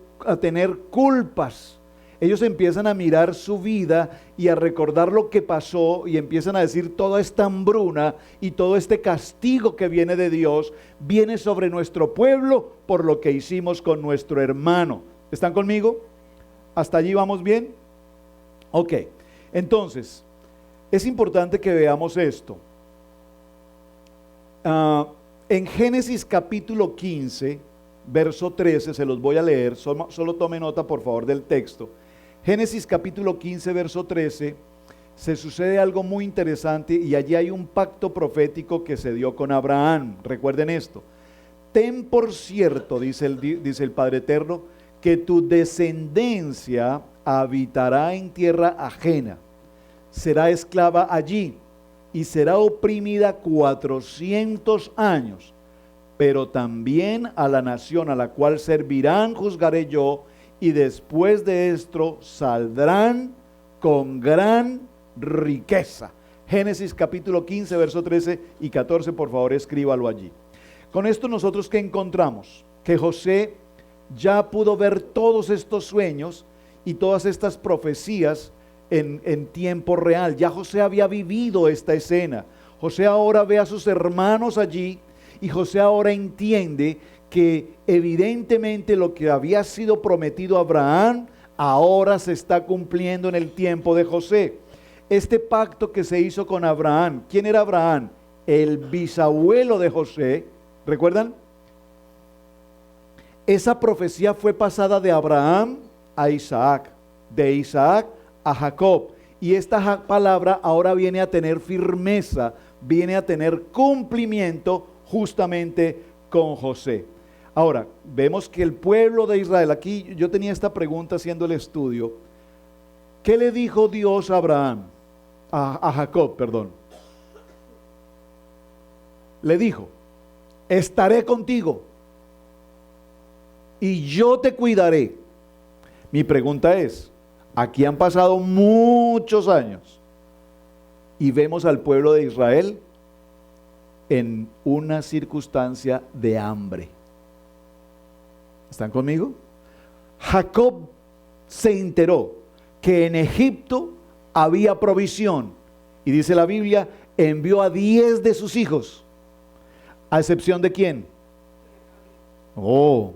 Speaker 1: culpas. Ellos empiezan a mirar su vida y a recordar lo que pasó y empiezan a decir, toda esta hambruna y todo este castigo que viene de Dios viene sobre nuestro pueblo por lo que hicimos con nuestro hermano. ¿Están conmigo? ¿Hasta allí vamos bien? Ok, entonces es importante que veamos esto. En Génesis capítulo 15, verso 13, se los voy a leer, solo tome nota por favor del texto. Génesis capítulo 15, verso 13, se sucede algo muy interesante y allí hay un pacto profético que se dio con Abraham. Recuerden esto. Ten por cierto, dice el Padre Eterno, que tu descendencia habitará en tierra ajena, será esclava allí y será oprimida 400 años, pero también a la nación a la cual servirán juzgaré yo, y después de esto saldrán con gran riqueza. Génesis capítulo 15, verso 13 y 14, por favor escríbalo allí. Con esto nosotros ¿qué encontramos? Que José ya pudo ver todos estos sueños y todas estas profecías en tiempo real. Ya José había vivido esta escena. José ahora ve a sus hermanos allí y José ahora entiende que evidentemente lo que había sido prometido a Abraham ahora se está cumpliendo en el tiempo de José. Este pacto que se hizo con Abraham, ¿quién era Abraham? El bisabuelo de José, ¿recuerdan? Esa profecía fue pasada de Abraham a Isaac, de Isaac a Jacob, y esta palabra ahora viene a tener firmeza, viene a tener cumplimiento justamente con José. Ahora, vemos que el pueblo de Israel, aquí yo tenía esta pregunta haciendo el estudio, ¿qué le dijo Dios a Abraham? A Jacob, perdón. Le dijo, estaré contigo y yo te cuidaré. Mi pregunta es, aquí han pasado muchos años y vemos al pueblo de Israel en una circunstancia de hambre. ¿Están conmigo? Jacob se enteró que en Egipto había provisión y dice la Biblia, envió a 10 de sus hijos, a excepción de ¿quién? Oh,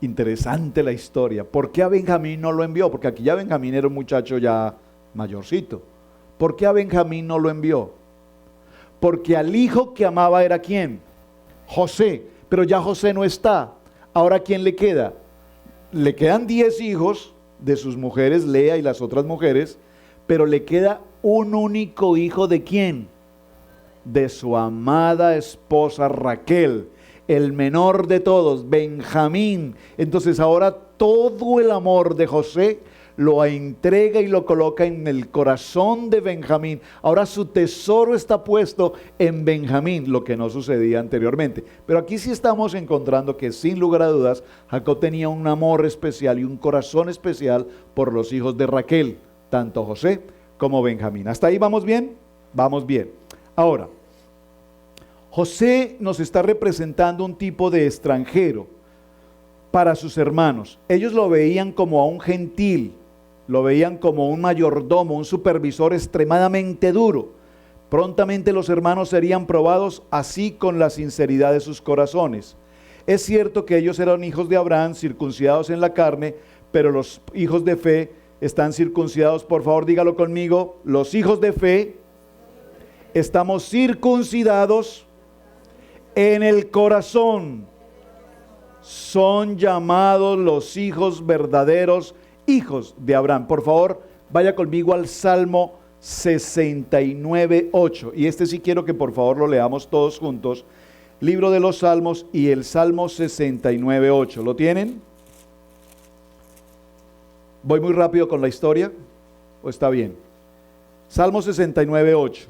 Speaker 1: interesante la historia. ¿Por qué a Benjamín no lo envió? Porque aquí ya Benjamín era un muchacho ya mayorcito. ¿Por qué a Benjamín no lo envió? Porque al hijo que amaba era ¿quién? José, pero ya José no está. Ahora ¿quién le queda? Le quedan 10 hijos de sus mujeres, Lea y las otras mujeres, pero le queda un único hijo ¿de quién? De su amada esposa Raquel, el menor de todos, Benjamín. Entonces ahora todo el amor de José lo entrega y lo coloca en el corazón de Benjamín. Ahora su tesoro está puesto en Benjamín, lo que no sucedía anteriormente. Pero aquí sí estamos encontrando que sin lugar a dudas, Jacob tenía un amor especial y un corazón especial por los hijos de Raquel, tanto José como Benjamín. ¿Hasta ahí vamos bien? Vamos bien. Ahora, José nos está representando un tipo de extranjero para sus hermanos. Ellos lo veían como a un gentil, lo veían como un mayordomo, un supervisor extremadamente duro. Prontamente los hermanos serían probados así con la sinceridad de sus corazones. Es cierto que ellos eran hijos de Abraham, circuncidados en la carne, pero los hijos de fe están circuncidados. Por favor, dígalo conmigo. Los hijos de fe estamos circuncidados en el corazón. Son llamados los hijos verdaderos, hijos de Abraham. Por favor, vaya conmigo al Salmo 69:8. Y este sí quiero que por favor lo leamos todos juntos. Libro de los Salmos y el Salmo 69:8. ¿Lo tienen? ¿Voy muy rápido con la historia? ¿O está bien? Salmo 69:8.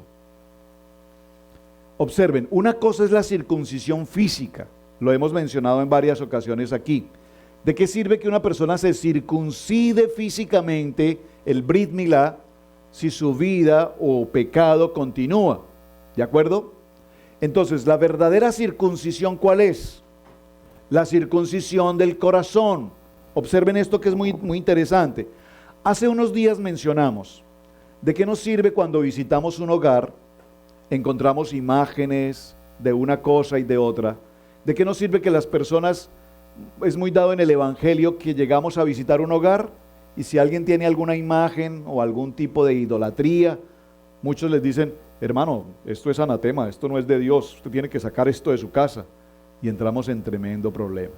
Speaker 1: Observen, una cosa es la circuncisión física. Lo hemos mencionado en varias ocasiones aquí. ¿De qué sirve que una persona se circuncide físicamente, el Brit Milá, si su vida o pecado continúa? ¿De acuerdo? Entonces, la verdadera circuncisión, ¿cuál es? La circuncisión del corazón. Observen esto que es muy interesante. Hace unos días mencionamos de qué nos sirve cuando visitamos un hogar, encontramos imágenes de una cosa y de otra. ¿De qué nos sirve que las personas, es muy dado en el evangelio que llegamos a visitar un hogar y si alguien tiene alguna imagen o algún tipo de idolatría, muchos les dicen, hermano, esto es anatema, esto no es de Dios, usted tiene que sacar esto de su casa, y entramos en tremendo problema.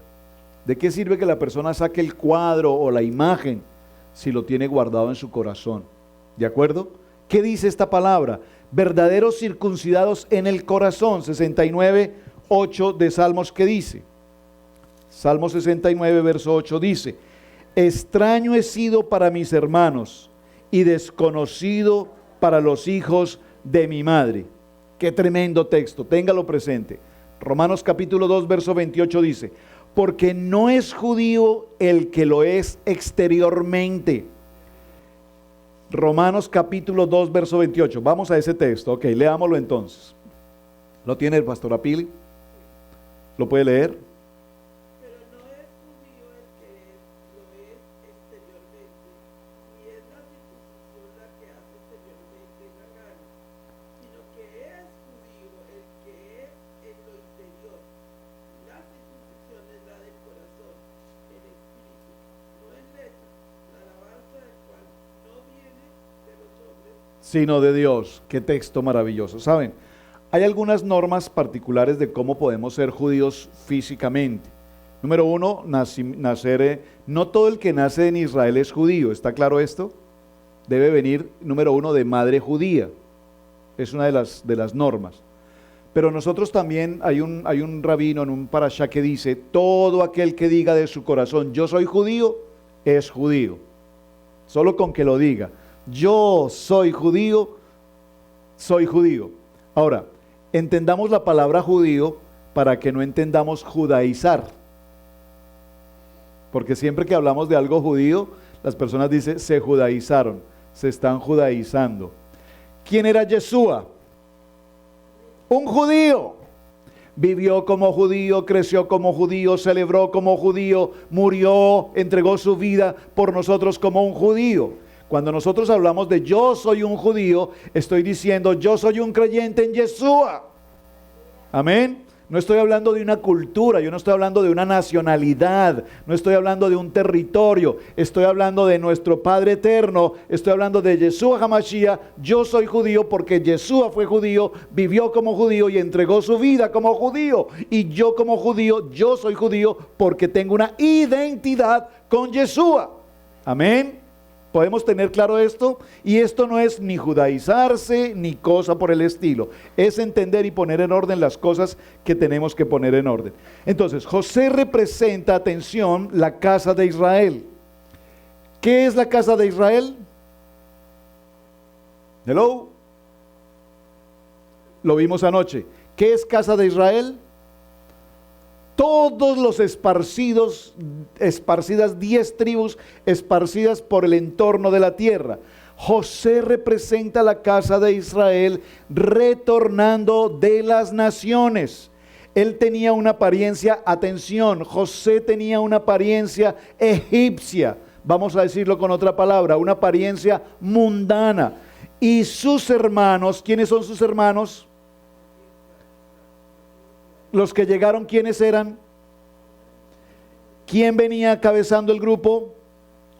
Speaker 1: ¿De qué sirve que la persona saque el cuadro o la imagen si lo tiene guardado en su corazón? ¿De acuerdo? ¿Qué dice esta palabra? Verdaderos circuncidados en el corazón. 69:8 de Salmos, ¿qué dice? Salmo 69, verso 8 dice: extraño he sido para mis hermanos y desconocido para los hijos de mi madre. Qué tremendo texto, téngalo presente. Romanos capítulo 2, verso 28 dice: porque no es judío el que lo es exteriormente. Romanos capítulo 2, verso 28. Vamos a ese texto, ok, leámoslo entonces. ¿Lo tiene el pastor Apili? ¿Lo puede leer?
Speaker 2: Pero no es judío el que lo es exteriormente, ni es la circuncisión la que hace exteriormente la gana, sino que es judío el que es en lo interior. La circuncisión es la del corazón, el espíritu, no en letra, la alabanza del cual no viene de los hombres,
Speaker 1: Sino de Dios. Qué texto maravilloso. ¿Saben? Hay algunas normas particulares de cómo podemos ser judíos físicamente. Número uno, no todo el que nace en Israel es judío. ¿Está claro esto? Debe venir, número uno, de madre judía. Es una de las normas. Pero nosotros también, hay un rabino en un parashá que dice: todo aquel que diga de su corazón, yo soy judío, es judío. Solo con que lo diga, yo soy judío, soy judío. Ahora, entendamos la palabra judío para que no entendamos judaizar. Porque siempre que hablamos de algo judío, las personas dicen, se judaizaron, se están judaizando. ¿Quién era Yeshua? Un judío. Vivió como judío, creció como judío, celebró como judío, murió, entregó su vida por nosotros como un judío. Cuando nosotros hablamos de yo soy un judío, estoy diciendo yo soy un creyente en Yeshua. Amén. No estoy hablando de una cultura, yo no estoy hablando de una nacionalidad, no estoy hablando de un territorio, estoy hablando de nuestro Padre eterno, estoy hablando de Yeshua HaMashiach. Yo soy judío porque Yeshua fue judío, vivió como judío y entregó su vida como judío. Y yo como judío, yo soy judío porque tengo una identidad con Yeshua. Amén. ¿Podemos tener claro esto? Y esto no es ni judaizarse ni cosa por el estilo. Es entender y poner en orden las cosas que tenemos que poner en orden. Entonces, José representa, atención, la casa de Israel. ¿Qué es la casa de Israel? Hello. Lo vimos anoche. ¿Qué es casa de Israel? Todos los esparcidas 10 tribus esparcidas por el entorno de la tierra. José representa la casa de Israel retornando de las naciones. Él tenía una apariencia, atención, José tenía una apariencia egipcia, vamos a decirlo con otra palabra, una apariencia mundana. Y sus hermanos, ¿quiénes son sus hermanos? Los que llegaron, ¿quiénes eran? ¿Quién venía cabezando el grupo?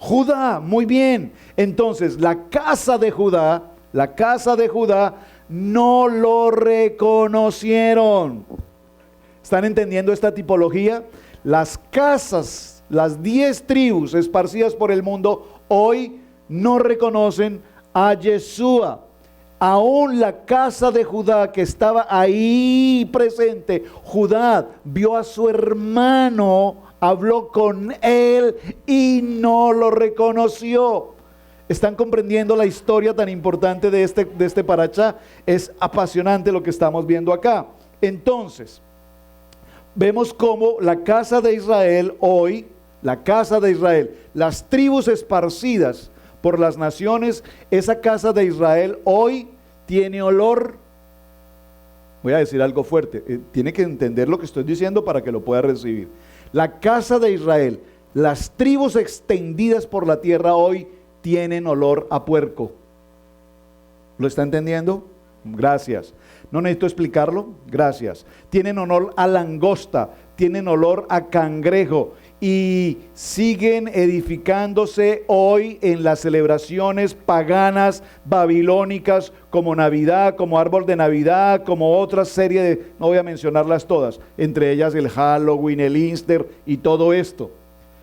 Speaker 1: Judá, muy bien. Entonces, la casa de Judá no lo reconocieron. ¿Están entendiendo esta tipología? Las casas, las 10 tribus esparcidas por el mundo, hoy no reconocen a Yeshua. Aún la casa de Judá que estaba ahí presente, Judá vio a su hermano, habló con él y no lo reconoció. ¿Están comprendiendo la historia tan importante de este parachá? Es apasionante lo que estamos viendo acá. Entonces, vemos cómo la casa de Israel hoy, las tribus esparcidas por las naciones, esa casa de Israel hoy tiene olor. Voy a decir algo fuerte, tiene que entender lo que estoy diciendo para que lo pueda recibir. La casa de Israel, las tribus extendidas por la tierra hoy tienen olor a puerco. ¿Lo está entendiendo? Gracias. No necesito explicarlo. Gracias. Tienen olor a langosta, tienen olor a cangrejo y siguen edificándose hoy en las celebraciones paganas babilónicas como Navidad, como árbol de Navidad, como otra serie de, no voy a mencionarlas todas, entre ellas el Halloween, el Easter y todo esto.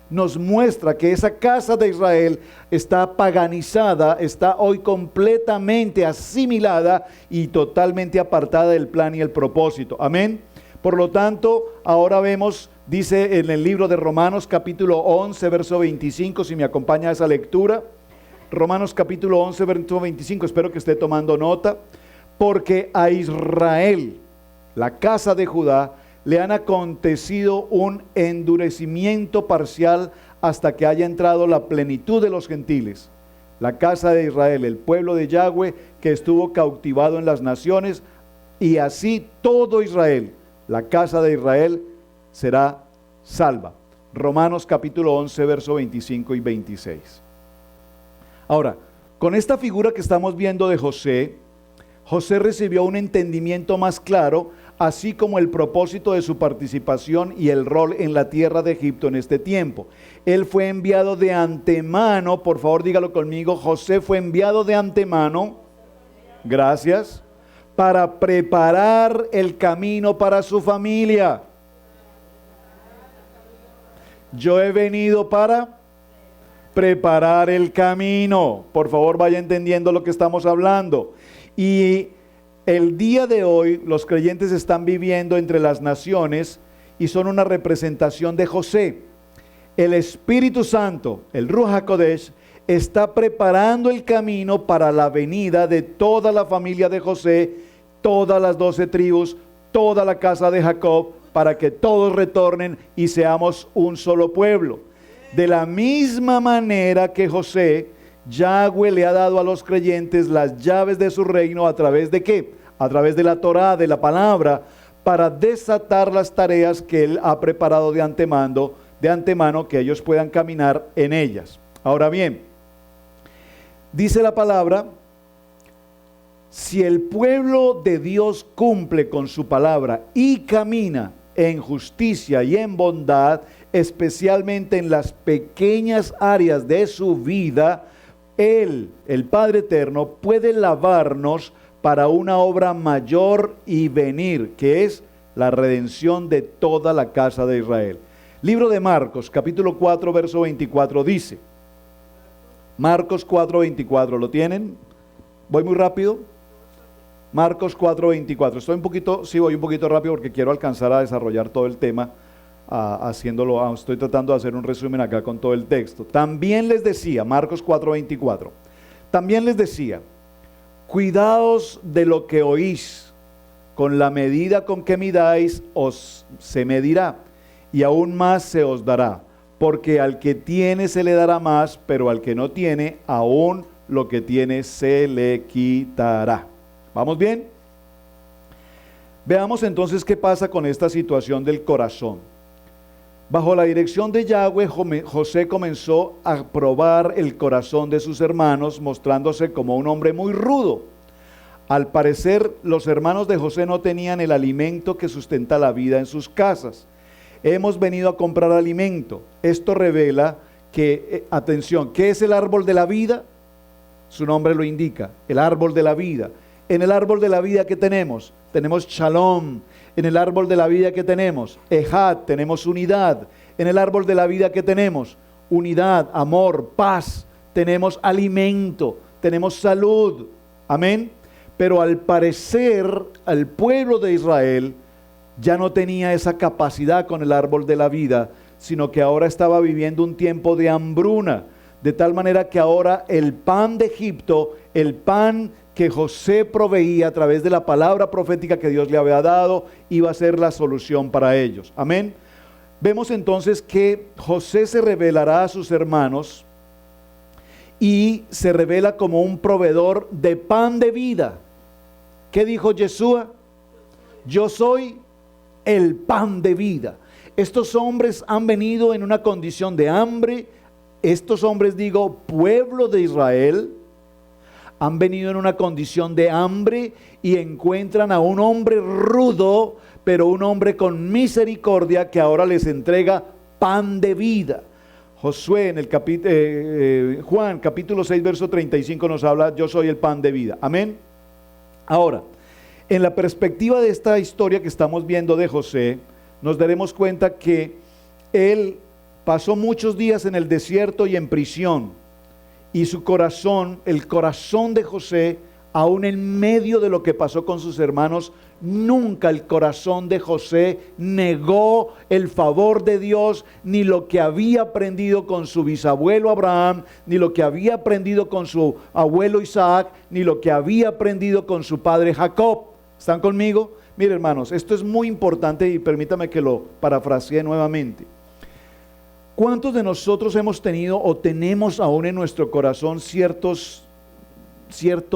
Speaker 1: Nos muestra que esa casa de Israel está paganizada, está hoy completamente asimilada y totalmente apartada del plan y el propósito. Amén. Por lo tanto, ahora vemos, dice en el libro de Romanos capítulo 11, verso 25, si me acompaña a esa lectura. Romanos capítulo 11, verso 25, espero que esté tomando nota. Porque a Israel, la casa de Judá, le han acontecido un endurecimiento parcial hasta que haya entrado la plenitud de los gentiles. La casa de Israel, el pueblo de Yahweh que estuvo cautivado en las naciones, y así todo Israel, la casa de Israel será salva. Romanos capítulo 11, verso 25 y 26. Ahora, con esta figura que estamos viendo de José, José recibió un entendimiento más claro, así como el propósito de su participación y el rol en la tierra de Egipto en este tiempo. Él fue enviado de antemano, por favor dígalo conmigo, José fue enviado de antemano, gracias, para preparar el camino para su familia. Yo he venido para preparar el camino. Por favor vaya entendiendo lo que estamos hablando. Y el día de hoy los creyentes están viviendo entre las naciones y son una representación de José. El Espíritu Santo, el Ruach HaKodesh, está preparando el camino para la venida de toda la familia de José, todas las 12 tribus, toda la casa de Jacob, para que todos retornen y seamos un solo pueblo. De la misma manera que José, Yahweh le ha dado a los creyentes las llaves de su reino. ¿A través de qué? A través de la Torá, de la palabra, para desatar las tareas que Él ha preparado de antemano que ellos puedan caminar en ellas. Ahora bien, dice la palabra, si el pueblo de Dios cumple con su palabra y camina en justicia y en bondad, especialmente en las pequeñas áreas de su vida, Él, el Padre Eterno, puede lavarnos para una obra mayor y venir, que es la redención de toda la casa de Israel. Libro de Marcos, capítulo 4, verso 24, dice, Marcos 4, 24, ¿lo tienen? ¿Voy muy rápido? Marcos 4, 24, voy un poquito rápido porque quiero alcanzar a desarrollar todo el tema, estoy tratando de hacer un resumen acá con todo el texto. También les decía, Marcos 4, 24, también les decía, cuidaos de lo que oís, con la medida con que midáis os se medirá, y aún más se os dará, porque al que tiene se le dará más, pero al que no tiene, aún lo que tiene se le quitará. ¿Vamos bien? Veamos entonces qué pasa con esta situación del corazón. Bajo la dirección de Yahweh, José comenzó a probar el corazón de sus hermanos, mostrándose como un hombre muy rudo. Al parecer, los hermanos de José no tenían el alimento que sustenta la vida en sus casas. Hemos venido a comprar alimento. Esto revela que, atención, ¿qué es el árbol de la vida? Su nombre lo indica, el árbol de la vida. En el árbol de la vida, ¿qué tenemos? Tenemos shalom. En el árbol de la vida, ¿qué tenemos? Ejad, tenemos unidad. En el árbol de la vida, ¿qué tenemos? Unidad, amor, paz. Tenemos alimento, tenemos salud. Amén. Pero al parecer, al pueblo de Israel ya no tenía esa capacidad con el árbol de la vida, sino que ahora estaba viviendo un tiempo de hambruna, de tal manera que ahora el pan de Egipto, el pan que José proveía a través de la palabra profética que Dios le había dado, iba a ser la solución para ellos. Amén. Vemos entonces que José se revelará a sus hermanos y se revela como un proveedor de pan de vida. ¿Qué dijo Yeshua? Yo soy el pan de vida. Estos hombres han venido en una condición de hambre. Estos hombres, digo, pueblo de Israel, han venido en una condición de hambre y encuentran a un hombre rudo, pero un hombre con misericordia que ahora les entrega pan de vida. Josué en el Juan capítulo 6 verso 35 nos habla: yo soy el pan de vida. Amén. Ahora, en la perspectiva de esta historia que estamos viendo de José, nos daremos cuenta que él pasó muchos días en el desierto y en prisión, y su corazón, el corazón de José, aún en medio de lo que pasó con sus hermanos, nunca el corazón de José negó el favor de Dios, ni lo que había aprendido con su bisabuelo Abraham, ni lo que había aprendido con su abuelo Isaac, ni lo que había aprendido con su padre Jacob. ¿Están conmigo? Miren, hermanos, esto es muy importante y permítame que lo parafrasee nuevamente. ¿Cuántos de nosotros hemos tenido o tenemos aún en nuestro corazón cierto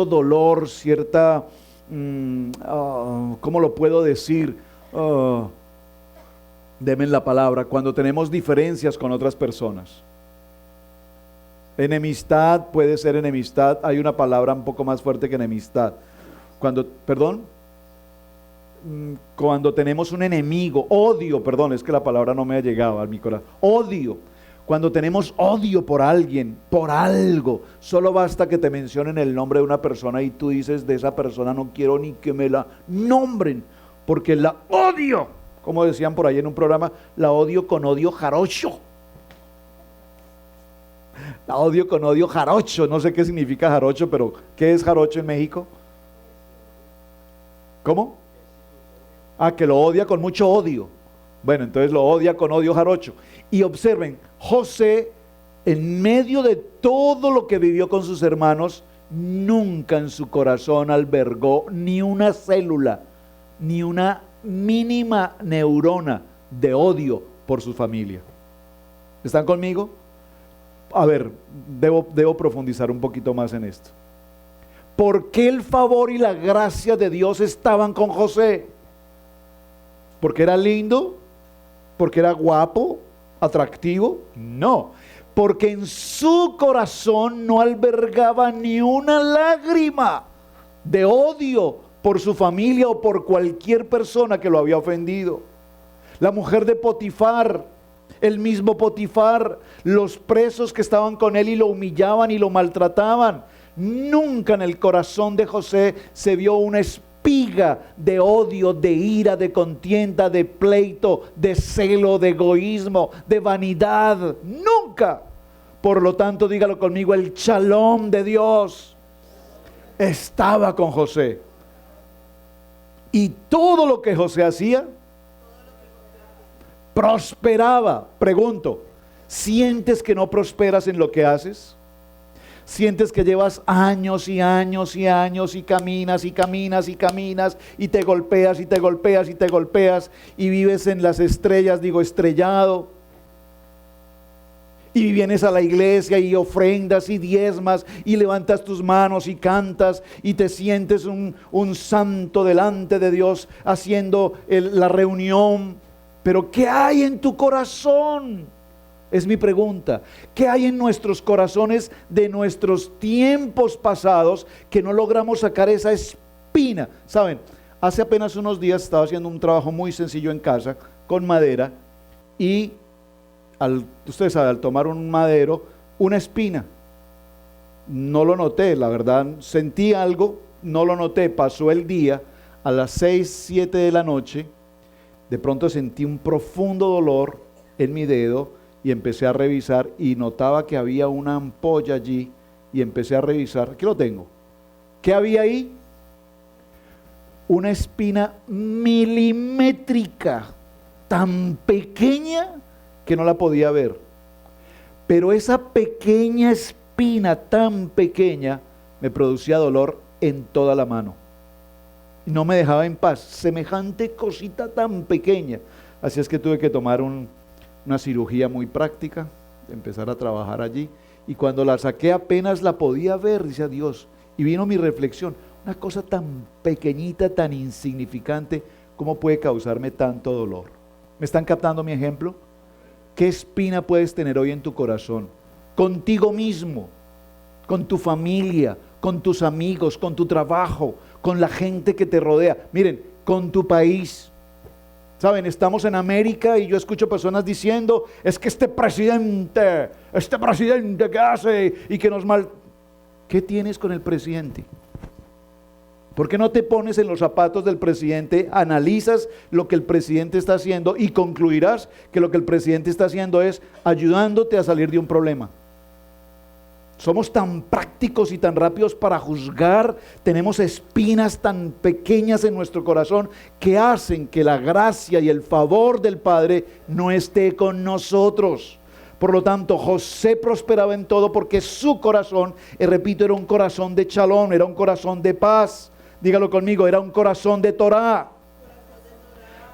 Speaker 1: dolor, cierta, ¿cómo lo puedo decir? Denme la palabra, cuando tenemos diferencias con otras personas. Enemistad, puede ser enemistad, hay una palabra un poco más fuerte que enemistad. Cuando tenemos un enemigo, odio, es que la palabra no me ha llegado a mi corazón, odio. Cuando tenemos odio por alguien, por algo, solo basta que te mencionen el nombre de una persona y tú dices: de esa persona no quiero ni que me la nombren, porque la odio. Como decían por ahí en un programa, la odio con odio jarocho. La odio con odio jarocho. No sé qué significa jarocho, pero ¿qué es jarocho en México? ¿Cómo? Que lo odia con mucho odio. Bueno, entonces lo odia con odio jarocho. Y observen, José, en medio de todo lo que vivió con sus hermanos, nunca en su corazón albergó ni una célula, ni una mínima neurona de odio por su familia. ¿Están conmigo? A ver, debo profundizar un poquito más en esto. ¿Por qué el favor y la gracia de Dios estaban con José? ¿Porque era lindo? ¿Porque era guapo? ¿Atractivo? No, porque en su corazón no albergaba ni una lágrima de odio por su familia o por cualquier persona que lo había ofendido. La mujer de Potifar, el mismo Potifar, los presos que estaban con él y lo humillaban y lo maltrataban. Nunca en el corazón de José se vio una espiga de odio, de ira, de contienda, de pleito, de celo, de egoísmo, de vanidad. Nunca. Por lo tanto, dígalo conmigo, el shalom de Dios estaba con José. Y todo lo que José hacía prosperaba. Pregunto, ¿sientes que no prosperas en lo que haces? ¿Sientes que llevas años y años y años y caminas y caminas y caminas y te golpeas y te golpeas y te golpeas y vives en las estrellas, estrellado? Y vienes a la iglesia y ofrendas y diezmas y levantas tus manos y cantas y te sientes un santo delante de Dios haciendo la reunión. Pero ¿qué hay en tu corazón? Es mi pregunta. ¿Qué hay en nuestros corazones de nuestros tiempos pasados que no logramos sacar esa espina? Saben, hace apenas unos días estaba haciendo un trabajo muy sencillo en casa con madera y ustedes saben, al tomar un madero, una espina. No lo noté, la verdad, sentí algo, no lo noté, pasó el día, a las 6, 7 de la noche, de pronto sentí un profundo dolor en mi dedo y empecé a revisar y notaba que había una ampolla allí y empecé a revisar, aquí lo tengo, ¿qué había ahí? Una espina milimétrica, tan pequeña que no la podía ver, pero esa pequeña espina tan pequeña me producía dolor en toda la mano y no me dejaba en paz, semejante cosita tan pequeña. Así es que tuve que tomar una cirugía muy práctica, empezar a trabajar allí, y cuando la saqué apenas la podía ver, dice Dios, y vino mi reflexión, una cosa tan pequeñita, tan insignificante, ¿cómo puede causarme tanto dolor? ¿Me están captando mi ejemplo? ¿Qué espina puedes tener hoy en tu corazón? Contigo mismo, con tu familia, con tus amigos, con tu trabajo, con la gente que te rodea. Miren, con tu país. Saben, estamos en América y yo escucho personas diciendo, es que este presidente que hace y que nos mal... ¿Qué tienes con el presidente? ¿Por qué no te pones en los zapatos del presidente, analizas lo que el presidente está haciendo y concluirás que lo que el presidente está haciendo es ayudándote a salir de un problema? Somos tan prácticos y tan rápidos para juzgar, tenemos espinas tan pequeñas en nuestro corazón que hacen que la gracia y el favor del Padre no esté con nosotros. Por lo tanto, José prosperaba en todo porque su corazón, repito, era un corazón de shalom, era un corazón de paz. Dígalo conmigo, era un corazón de Torah.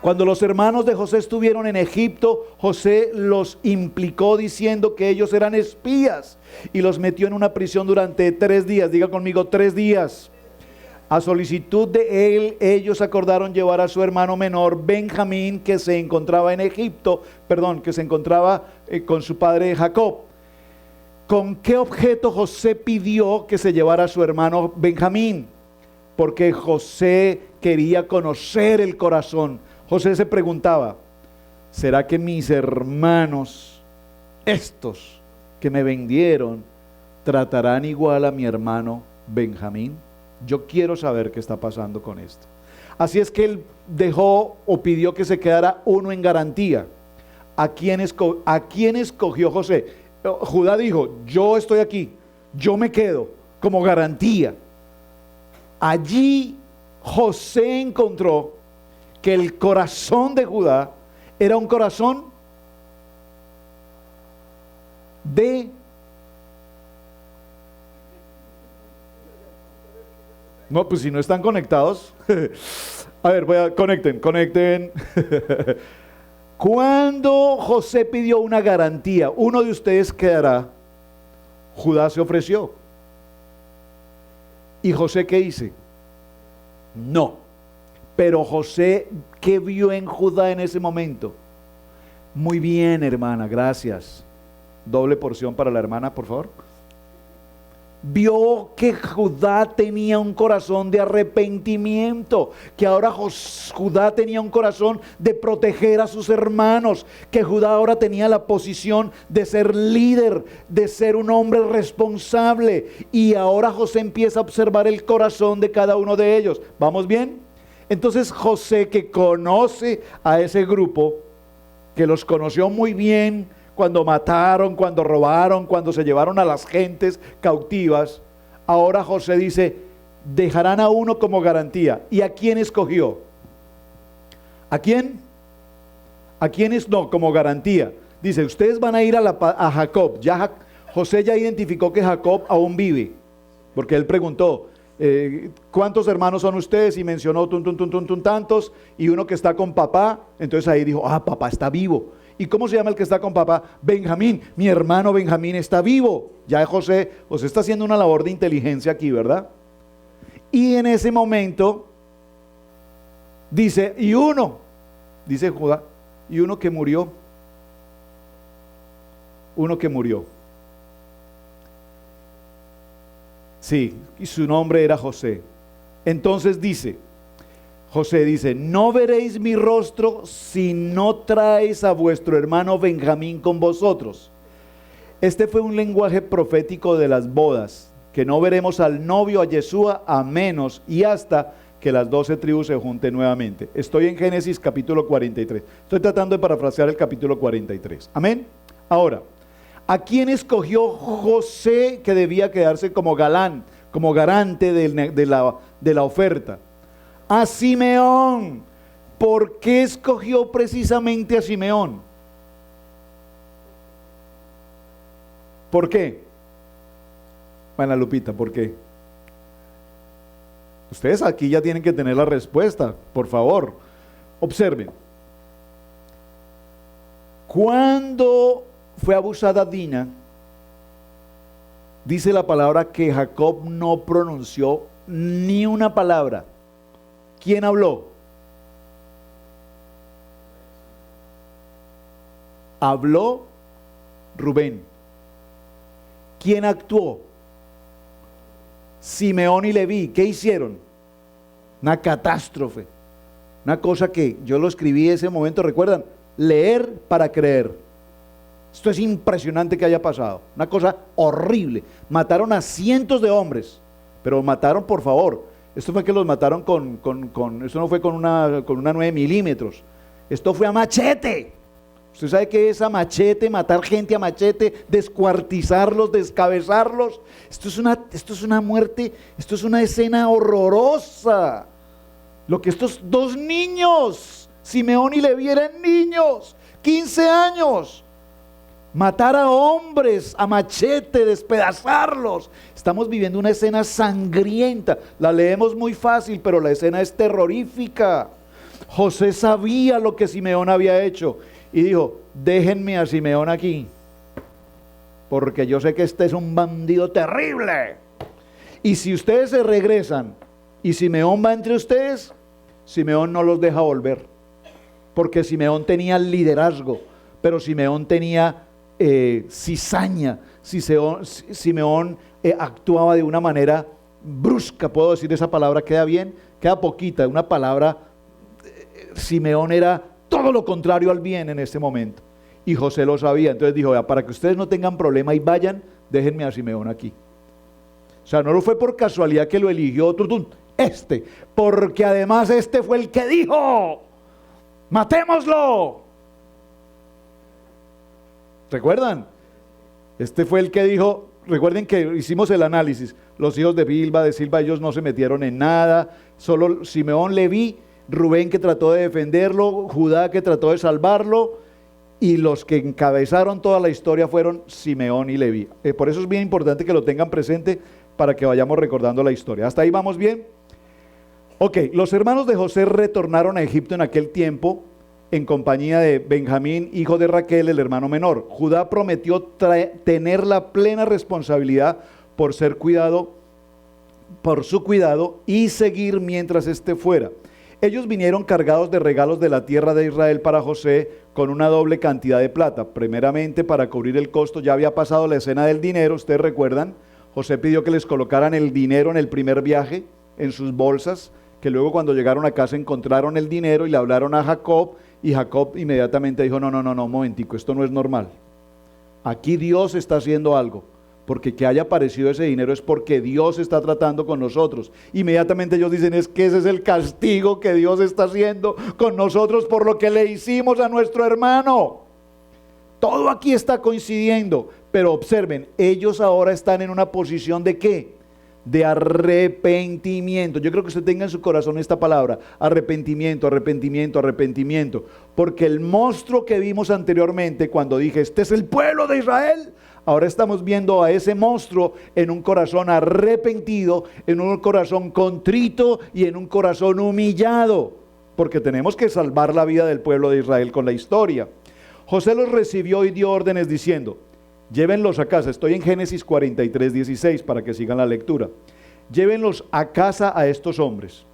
Speaker 1: Cuando los hermanos de José estuvieron en Egipto, José los implicó diciendo que ellos eran espías y los metió en una prisión durante 3 días. Diga conmigo, 3 días. A solicitud de él, ellos acordaron llevar a su hermano menor, Benjamín, que se encontraba en Egipto, que se encontraba con su padre Jacob. ¿Con qué objeto José pidió que se llevara a su hermano Benjamín? Porque José quería conocer el corazón. José se preguntaba, ¿será que mis hermanos, estos que me vendieron, tratarán igual a mi hermano Benjamín? Yo quiero saber qué está pasando con esto. Así es que él dejó o pidió que se quedara uno en garantía. ¿A quién escogió José? Judá dijo, yo estoy aquí, yo me quedo como garantía. Allí José encontró que el corazón de Judá era un corazón de... No, pues si no están conectados. A ver, conecten. Cuando José pidió una garantía, uno de ustedes quedará, Judá se ofreció. ¿Y José qué hizo? No. Pero José, ¿qué vio en Judá en ese momento? Muy bien, hermana, gracias. Doble porción para la hermana, por favor. Vio que Judá tenía un corazón de arrepentimiento, que ahora Judá tenía un corazón de proteger a sus hermanos, que Judá ahora tenía la posición de ser líder, de ser un hombre responsable, y ahora José empieza a observar el corazón de cada uno de ellos. ¿Vamos bien? Entonces José, que conoce a ese grupo, que los conoció muy bien, cuando mataron, cuando robaron, cuando se llevaron a las gentes cautivas, ahora José dice, dejarán a uno como garantía. ¿Y a quién escogió? ¿A quién? ¿A quiénes no? Como garantía. Dice, ustedes van a ir a Jacob. José ya identificó que Jacob aún vive, porque él preguntó, ¿cuántos hermanos son ustedes? Y mencionó tantos, y uno que está con papá. Entonces ahí dijo, papá está vivo. ¿Y cómo se llama el que está con papá? Benjamín. Mi hermano Benjamín está vivo. Ya José está haciendo una labor de inteligencia aquí, ¿verdad? Y en ese momento dice, dice Judá, y uno que murió. Sí, y su nombre era José. Entonces dice, José dice, no veréis mi rostro si no traéis a vuestro hermano Benjamín con vosotros. Este fue un lenguaje profético de las bodas, que no veremos al novio, a Yeshua, a menos y hasta que las 12 tribus se junten nuevamente. Estoy en Génesis capítulo 43. Estoy tratando de parafrasear el capítulo 43. Amén. Ahora, ¿a quién escogió José que debía quedarse como galán, como garante de la oferta? A Simeón. ¿Por qué escogió precisamente a Simeón? ¿Por qué? Ana Lupita, ¿por qué? Ustedes aquí ya tienen que tener la respuesta, por favor. Observen. Cuando fue abusada Dina, dice la palabra que Jacob no pronunció ni una palabra. ¿Quién habló? Habló Rubén. ¿Quién actuó? Simeón y Leví. ¿Qué hicieron? Una catástrofe. Una cosa que yo lo escribí en ese momento, ¿recuerdan? Leer para creer. Esto es impresionante que haya pasado. Una cosa horrible. Mataron a cientos de hombres, pero mataron, por favor. Esto fue que los mataron esto no fue con una 9 milímetros. Esto fue a machete. ¿Usted sabe qué es a machete? Matar gente a machete, descuartizarlos, descabezarlos. Esto es una muerte, esto es una escena horrorosa. Lo que estos dos niños, Simeón y Leví, eran niños, 15 años. Matar a hombres a machete, despedazarlos. Estamos viviendo una escena sangrienta. La leemos muy fácil, pero la escena es terrorífica. José sabía lo que Simeón había hecho y dijo, déjenme a Simeón aquí, porque yo sé que este es un bandido terrible. Y si ustedes se regresan y Simeón va entre ustedes, Simeón no los deja volver, porque Simeón tenía liderazgo, pero Simeón tenía cizaña. Simeón actuaba de una manera brusca. ¿Puedo decir esa palabra? ¿Queda bien? Queda poquita, una palabra. Simeón era todo lo contrario al bien en este momento, y José lo sabía. Entonces dijo, para que ustedes no tengan problema y vayan, déjenme a Simeón aquí. O sea, no lo fue por casualidad que lo eligió porque además este fue el que dijo, matémoslo. ¿Recuerdan? Este fue el que dijo. Recuerden que hicimos el análisis. Los hijos de Silba, ellos no se metieron en nada. Solo Simeón, Leví, Rubén, que trató de defenderlo, Judá, que trató de salvarlo, y los que encabezaron toda la historia fueron Simeón y Leví. Por eso es bien importante que lo tengan presente para que vayamos recordando la historia. ¿Hasta ahí vamos bien? Ok, los hermanos de José retornaron a Egipto en aquel tiempo en compañía de Benjamín, hijo de Raquel, el hermano menor. Judá prometió tener la plena responsabilidad por su cuidado y seguir mientras éste fuera. Ellos vinieron cargados de regalos de la tierra de Israel para José, con una doble cantidad de plata. Primeramente, para cubrir el costo. Ya había pasado la escena del dinero, ustedes recuerdan. José pidió que les colocaran el dinero en el primer viaje en sus bolsas, que luego cuando llegaron a casa encontraron el dinero y le hablaron a Jacob, y Jacob inmediatamente dijo, no, un momentico, esto no es normal. Aquí Dios está haciendo algo, porque que haya aparecido ese dinero es porque Dios está tratando con nosotros. Inmediatamente ellos dicen, es que ese es el castigo que Dios está haciendo con nosotros por lo que le hicimos a nuestro hermano. Todo aquí está coincidiendo, pero observen, ellos ahora están en una posición de ¿qué? De arrepentimiento. Yo creo que usted tenga en su corazón esta palabra, arrepentimiento, porque el monstruo que vimos anteriormente cuando dije, este es el pueblo de Israel, ahora estamos viendo a ese monstruo en un corazón arrepentido, en un corazón contrito y en un corazón humillado, porque tenemos que salvar la vida del pueblo de Israel con la historia. José los recibió y dio órdenes diciendo, llévenlos a casa. Estoy en Génesis 43, 16 para que sigan la lectura. Llévenlos a casa a estos hombres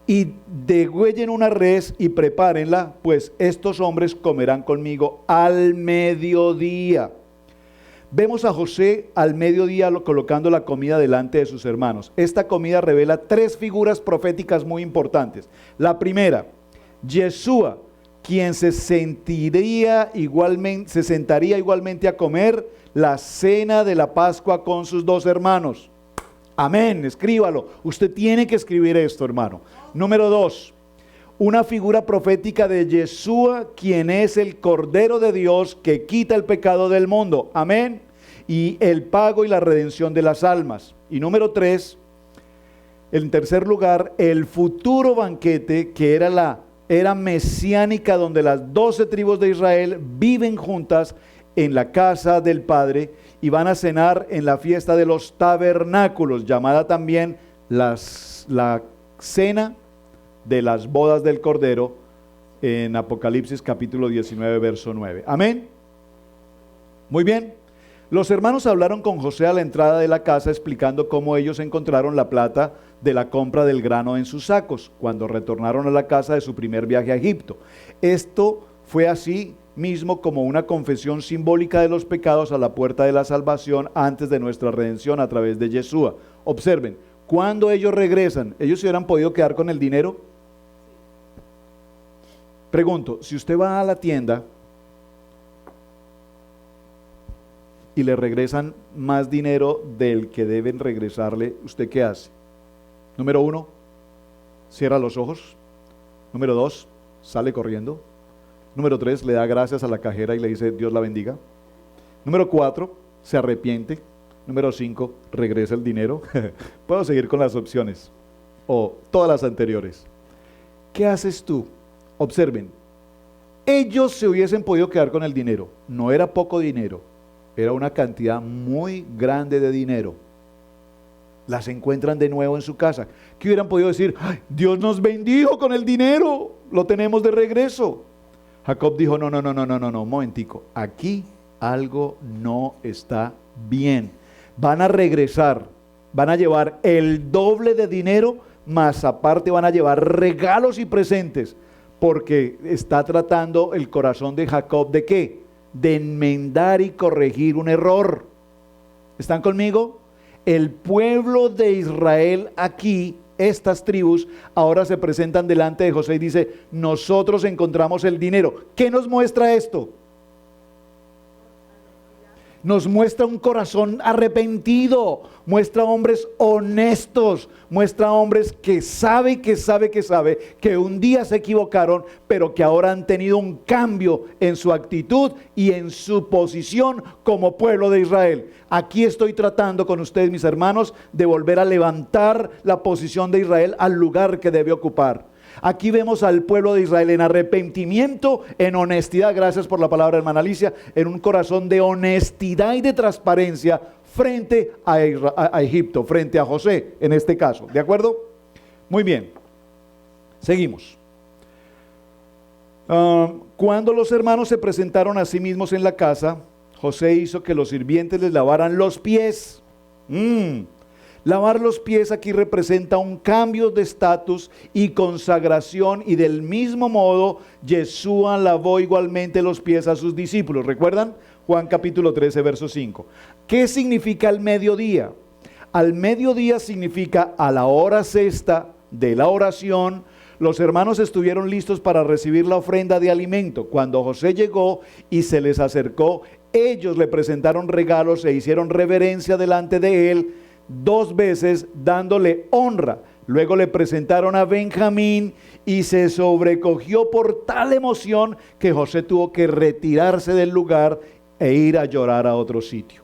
Speaker 1: y degüellen una res y prepárenla, pues estos hombres comerán conmigo al mediodía. Vemos a José al mediodía colocando la comida delante de sus hermanos. Esta comida revela tres figuras proféticas muy importantes. La primera, Yeshua, quien se sentaría igualmente a comer la cena de la Pascua con sus dos hermanos. Amén, escríbalo. Usted tiene que escribir esto, hermano. Número 2, una figura profética de Yeshua, quien es el Cordero de Dios que quita el pecado del mundo. Amén. Y el pago y la redención de las almas. Y número 3, en tercer lugar, el futuro banquete que era la era mesiánica, donde las 12 tribus de Israel viven juntas en la casa del Padre y van a cenar en la fiesta de los tabernáculos, llamada también la cena de las bodas del Cordero, en Apocalipsis capítulo 19, verso 9. Amén. Muy bien. Los hermanos hablaron con José a la entrada de la casa, explicando cómo ellos encontraron la plata de la compra del grano en sus sacos, cuando retornaron a la casa de su primer viaje a Egipto. Esto fue así mismo como una confesión simbólica de los pecados a la puerta de la salvación antes de nuestra redención a través de Yeshua. Observen, cuando ellos regresan, ¿ellos se hubieran podido quedar con el dinero? Pregunto, si usted va a la tienda y le regresan más dinero del que deben regresarle, ¿usted qué hace? Número 1, cierra los ojos. Número 2, sale corriendo. Número 3, le da gracias a la cajera y le dice Dios la bendiga. Número 4, se arrepiente. Número 5, regresa el dinero. Puedo seguir con las opciones o todas las anteriores. ¿Qué haces tú? Observen, ellos se hubiesen podido quedar con el dinero. No era poco dinero, era una cantidad muy grande de dinero. Las encuentran de nuevo en su casa. ¿Qué hubieran podido decir? ¡Ay, Dios nos bendijo con el dinero! Lo tenemos de regreso. Jacob dijo, no, un momentico. Aquí algo no está bien. Van a regresar, van a llevar el doble de dinero, más aparte van a llevar regalos y presentes, porque está tratando el corazón de Jacob ¿de qué? De enmendar y corregir un error. ¿Están conmigo? El pueblo de Israel aquí, estas tribus, ahora se presentan delante de José y dice, nosotros encontramos el dinero. ¿Qué nos muestra esto? Nos muestra un corazón arrepentido, muestra hombres honestos, muestra hombres que sabe que un día se equivocaron, pero que ahora han tenido un cambio en su actitud y en su posición como pueblo de Israel. Aquí estoy tratando con ustedes, mis hermanos, de volver a levantar la posición de Israel al lugar que debe ocupar. Aquí vemos al pueblo de Israel en arrepentimiento, en honestidad, gracias por la palabra, hermana Alicia, en un corazón de honestidad y de transparencia frente a Egipto, frente a José en este caso, ¿de acuerdo? Muy bien, seguimos. Cuando los hermanos se presentaron a sí mismos en la casa, José hizo que los sirvientes les lavaran los pies. Lavar los pies aquí representa un cambio de estatus y consagración, y del mismo modo Yeshua lavó igualmente los pies a sus discípulos. ¿Recuerdan? Juan capítulo 13, verso 5. ¿Qué significa al mediodía? Al mediodía significa a la hora sexta de la oración. Los hermanos estuvieron listos para recibir la ofrenda de alimento. Cuando José llegó y se les acercó, ellos le presentaron regalos e hicieron reverencia delante de él 2 veces, dándole honra. Luego le presentaron a Benjamín y se sobrecogió por tal emoción que José tuvo que retirarse del lugar e ir a llorar a otro sitio.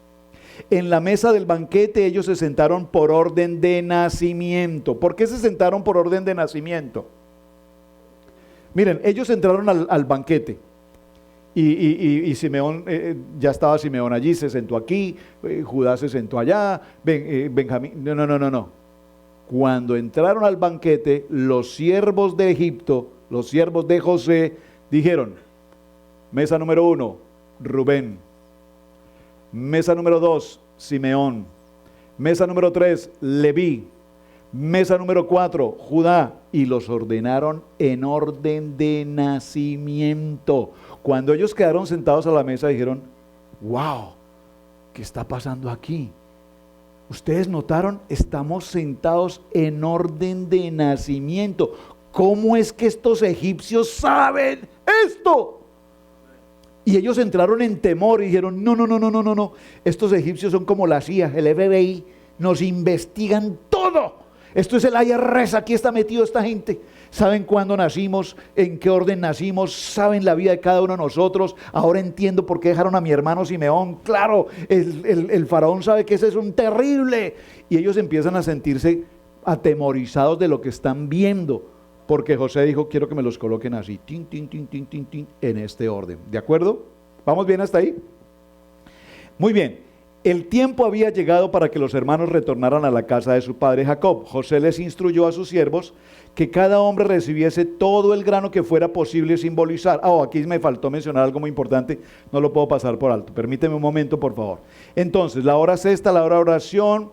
Speaker 1: En la mesa del banquete ellos se sentaron por orden de nacimiento. ¿Por qué se sentaron por orden de nacimiento? Miren, ellos entraron al banquete. Y Simeón, ya estaba Simeón allí, se sentó aquí, Judá se sentó allá, Benjamín, no. Cuando entraron al banquete, los siervos de Egipto, los siervos de José, dijeron, mesa número 1, Rubén, mesa número 2, Simeón, mesa número 3, Leví, mesa número 4, Judá, y los ordenaron en orden de nacimiento. Cuando ellos quedaron sentados a la mesa dijeron, wow, ¿qué está pasando aquí? Ustedes notaron, estamos sentados en orden de nacimiento. ¿Cómo es que estos egipcios saben esto? Y ellos entraron en temor y dijeron, no, estos egipcios son como la CIA, el FBI, nos investigan todo. Esto es el IRS, aquí está metido esta gente. Saben cuándo nacimos, en qué orden nacimos, saben la vida de cada uno de nosotros. Ahora entiendo por qué dejaron a mi hermano Simeón. Claro, el faraón sabe que ese es un terrible. Y ellos empiezan a sentirse atemorizados de lo que están viendo. Porque José dijo, quiero que me los coloquen así, tin, tin, tin, tin, tin, tin, en este orden. ¿De acuerdo? ¿Vamos bien hasta ahí? Muy bien. El tiempo había llegado para que los hermanos retornaran a la casa de su padre Jacob. José les instruyó a sus siervos que cada hombre recibiese todo el grano que fuera posible simbolizar. Aquí me faltó mencionar algo muy importante, no lo puedo pasar por alto. Permíteme un momento, por favor. Entonces, la hora sexta, la hora de oración.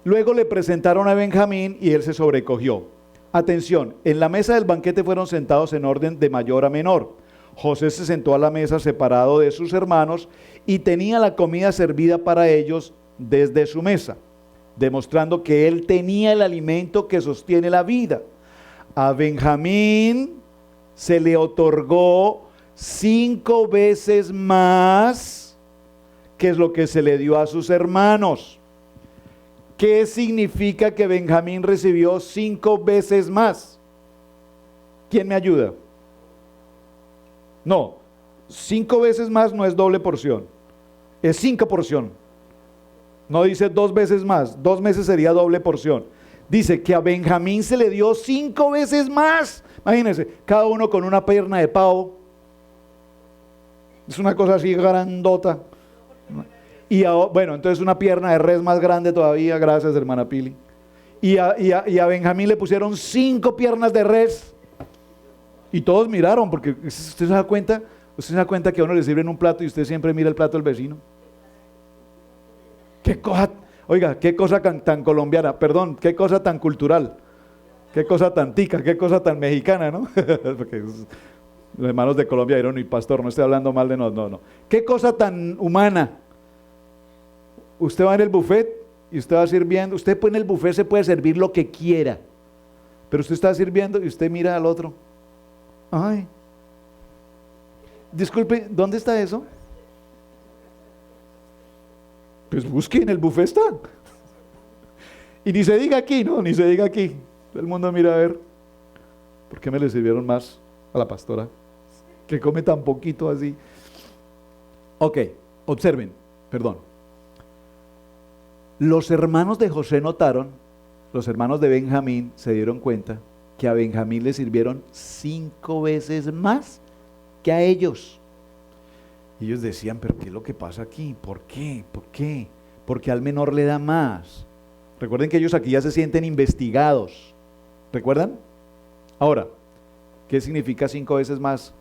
Speaker 1: Luego le presentaron a Benjamín y él se sobrecogió. Atención, en la mesa del banquete fueron sentados en orden de mayor a menor. José se sentó a la mesa separado de sus hermanos y tenía la comida servida para ellos desde su mesa, demostrando que él tenía el alimento que sostiene la vida. A Benjamín se le otorgó 5 veces más que es lo que se le dio a sus hermanos. ¿Qué significa que Benjamín recibió 5 veces más? ¿Quién me ayuda? No, 5 veces más no es doble porción, es 5 porción. No dice 2 veces más, 2 veces sería doble porción. Dice que a Benjamín se le dio 5 veces más. Imagínense, cada uno con una pierna de pavo. Es una cosa así grandota. Y bueno, entonces una pierna de res más grande todavía, gracias hermana Pili. Y a Benjamín le pusieron 5 piernas de res. Y todos miraron, porque usted se da cuenta que a uno le sirven un plato y usted siempre mira el plato del vecino. Qué cosa, oiga, qué cosa tan colombiana, perdón, qué cosa tan cultural, qué cosa tan tica, qué cosa tan mexicana, ¿no? Porque los hermanos de Colombia dijeron, y pastor, no estoy hablando mal de no. Qué cosa tan humana. Usted va en el buffet y usted va sirviendo, usted en el buffet se puede servir lo que quiera, pero usted está sirviendo y usted mira al otro. Ay, disculpe, ¿dónde está eso? Pues busque, en el buffet está. Y ni se diga aquí, ¿no? Ni se diga aquí. Todo el mundo mira a ver, ¿por qué me le sirvieron más a la pastora? Que come tan poquito así. Ok, observen, perdón. Los hermanos de José notaron, los hermanos de Benjamín se dieron cuenta que a Benjamín le sirvieron 5 veces más que a ellos. Y ellos decían, pero ¿qué es lo que pasa aquí? ¿Por qué? ¿Por qué? Porque al menor le da más. Recuerden que ellos aquí ya se sienten investigados. ¿Recuerdan? Ahora, ¿qué significa 5 veces más?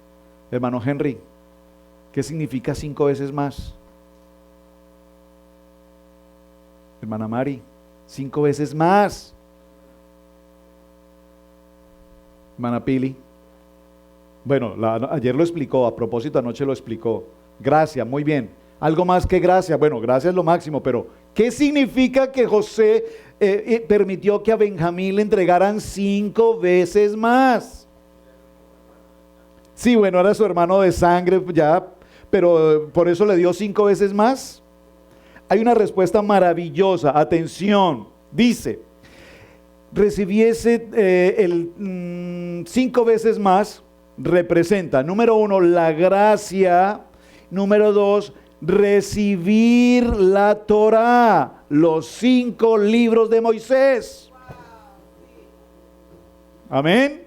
Speaker 1: Hermano Henry, ¿qué significa 5 veces más? Hermana Mari, 5 veces más. Hermana Pili. Bueno, ayer lo explicó, a propósito anoche lo explicó. Gracia, muy bien. Algo más que gracia, bueno, gracia es lo máximo, pero ¿qué significa que José permitió que a Benjamín le entregaran 5 veces más? Sí, bueno, era su hermano de sangre ya, pero por eso le dio 5 veces más. Hay una respuesta maravillosa, atención, dice, recibiese 5 veces más, representa, número 1, la gracia, número 2, recibir la Torá, los 5 libros de Moisés. Amén.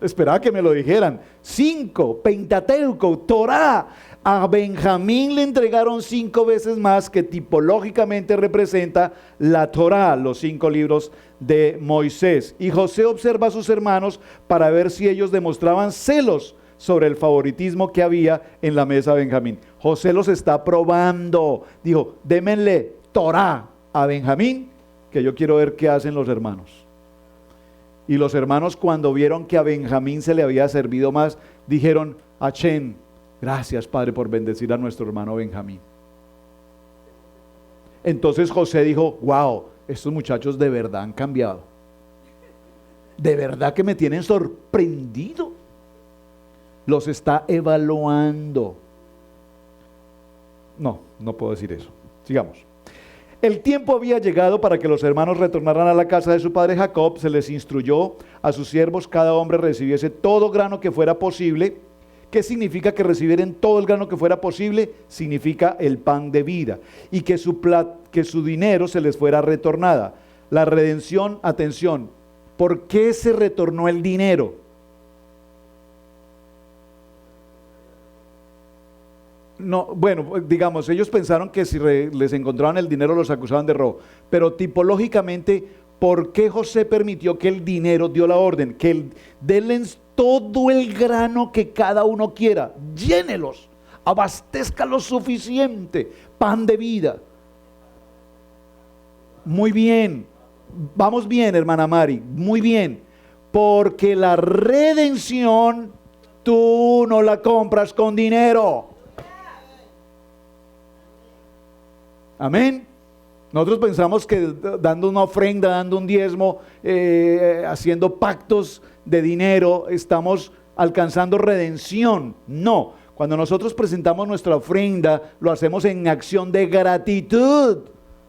Speaker 1: Esperaba que me lo dijeran. 5, Pentateuco, Torá. A Benjamín le entregaron 5 veces más, que tipológicamente representa la Torá, los 5 libros de Moisés. Y José observa a sus hermanos para ver si ellos demostraban celos sobre el favoritismo que había en la mesa de Benjamín. José los está probando. Dijo, démenle Torá a Benjamín, que yo quiero ver qué hacen los hermanos. Y los hermanos, cuando vieron que a Benjamín se le había servido más, dijeron, Achén, gracias Padre por bendecir a nuestro hermano Benjamín. Entonces José dijo, wow, estos muchachos de verdad han cambiado. De verdad que me tienen sorprendido. Los está evaluando. No puedo decir eso. Sigamos. El tiempo había llegado para que los hermanos retornaran a la casa de su padre Jacob. Se les instruyó a sus siervos, cada hombre recibiese todo grano que fuera posible. ¿Qué significa que recibieran todo el grano que fuera posible? Significa el pan de vida. Y que su dinero se les fuera retornada. La redención, atención, ¿por qué se retornó el dinero? No, bueno, digamos, ellos pensaron que si les encontraban el dinero los acusaban de robo, pero tipológicamente, ¿por qué José permitió que el dinero dio la orden? Denle todo el grano que cada uno quiera, llénelos, abastezca lo suficiente, pan de vida. Muy bien, vamos bien, hermana Mari, muy bien, porque la redención tú no la compras con dinero. Amén. Nosotros pensamos que dando una ofrenda, dando un diezmo, haciendo pactos de dinero, estamos alcanzando redención. No, cuando nosotros presentamos nuestra ofrenda, lo hacemos en acción de gratitud,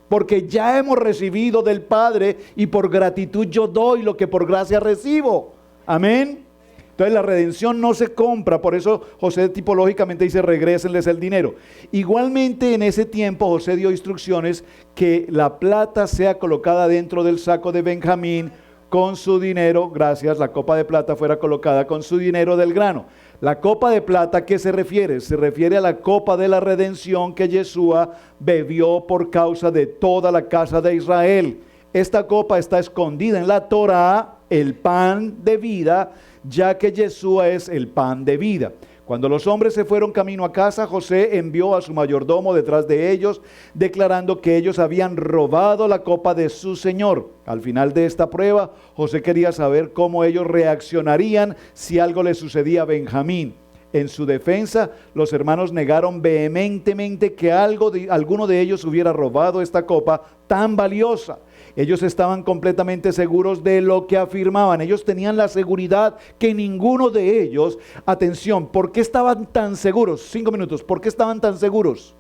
Speaker 1: porque ya hemos recibido del Padre y por gratitud yo doy lo que por gracia recibo. Amén. Entonces la redención no se compra, por eso José tipológicamente dice regrésenles el dinero. Igualmente en ese tiempo José dio instrucciones que la plata sea colocada dentro del saco de Benjamín con su dinero, gracias, la copa de plata fuera colocada con su dinero del grano. La copa de plata, ¿a qué se refiere? Se refiere a la copa de la redención que Yeshua bebió por causa de toda la casa de Israel. Esta copa está escondida en la Torá, el pan de vida, ya que Yeshua es el pan de vida. Cuando los hombres se fueron camino a casa, José envió a su mayordomo detrás de ellos, declarando que ellos habían robado la copa de su señor. Al final de esta prueba, José quería saber cómo ellos reaccionarían si algo le sucedía a Benjamín. En su defensa, los hermanos negaron vehementemente que alguno de ellos hubiera robado esta copa tan valiosa. Ellos estaban completamente seguros de lo que afirmaban. Ellos tenían la seguridad que ninguno de ellos, atención, ¿por qué estaban tan seguros? 5 minutos, ¿por qué estaban tan seguros?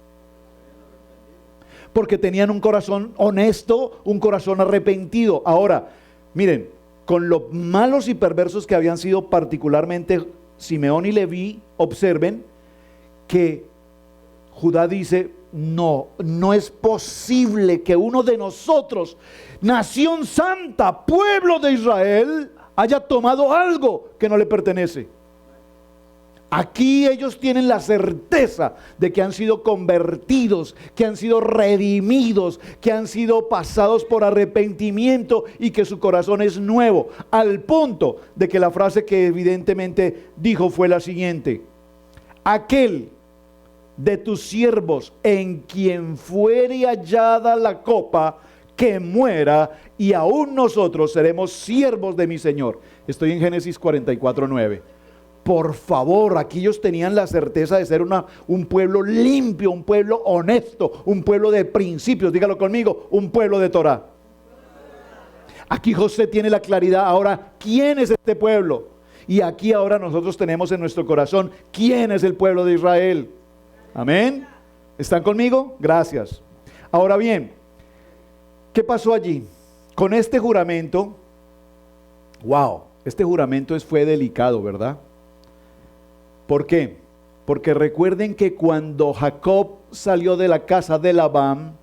Speaker 1: Porque tenían un corazón honesto, un corazón arrepentido. Ahora, miren, con lo malos y perversos que habían sido particularmente Simeón y Leví, observen que Judá dice, no es posible que uno de nosotros, nación santa, pueblo de Israel, haya tomado algo que no le pertenece. Aquí ellos tienen la certeza de que han sido convertidos, que han sido redimidos, que han sido pasados por arrepentimiento y que su corazón es nuevo, al punto de que la frase que evidentemente dijo fue la siguiente: aquel de tus siervos en quien fuere hallada la copa, que muera, y aún nosotros seremos siervos de mi Señor. Estoy en Génesis 44:9. Por favor, aquí ellos tenían la certeza de ser un pueblo limpio, un pueblo honesto, un pueblo de principios. Dígalo conmigo, un pueblo de Torá. Aquí José tiene la claridad. Ahora, ¿quién es este pueblo? Y aquí ahora nosotros tenemos en nuestro corazón, ¿quién es el pueblo de Israel? Amén. ¿Están conmigo? Gracias. Ahora bien, ¿qué pasó allí? Con este juramento, wow, este juramento fue delicado, ¿verdad? ¿Por qué? Porque recuerden que cuando Jacob salió de la casa de Labán,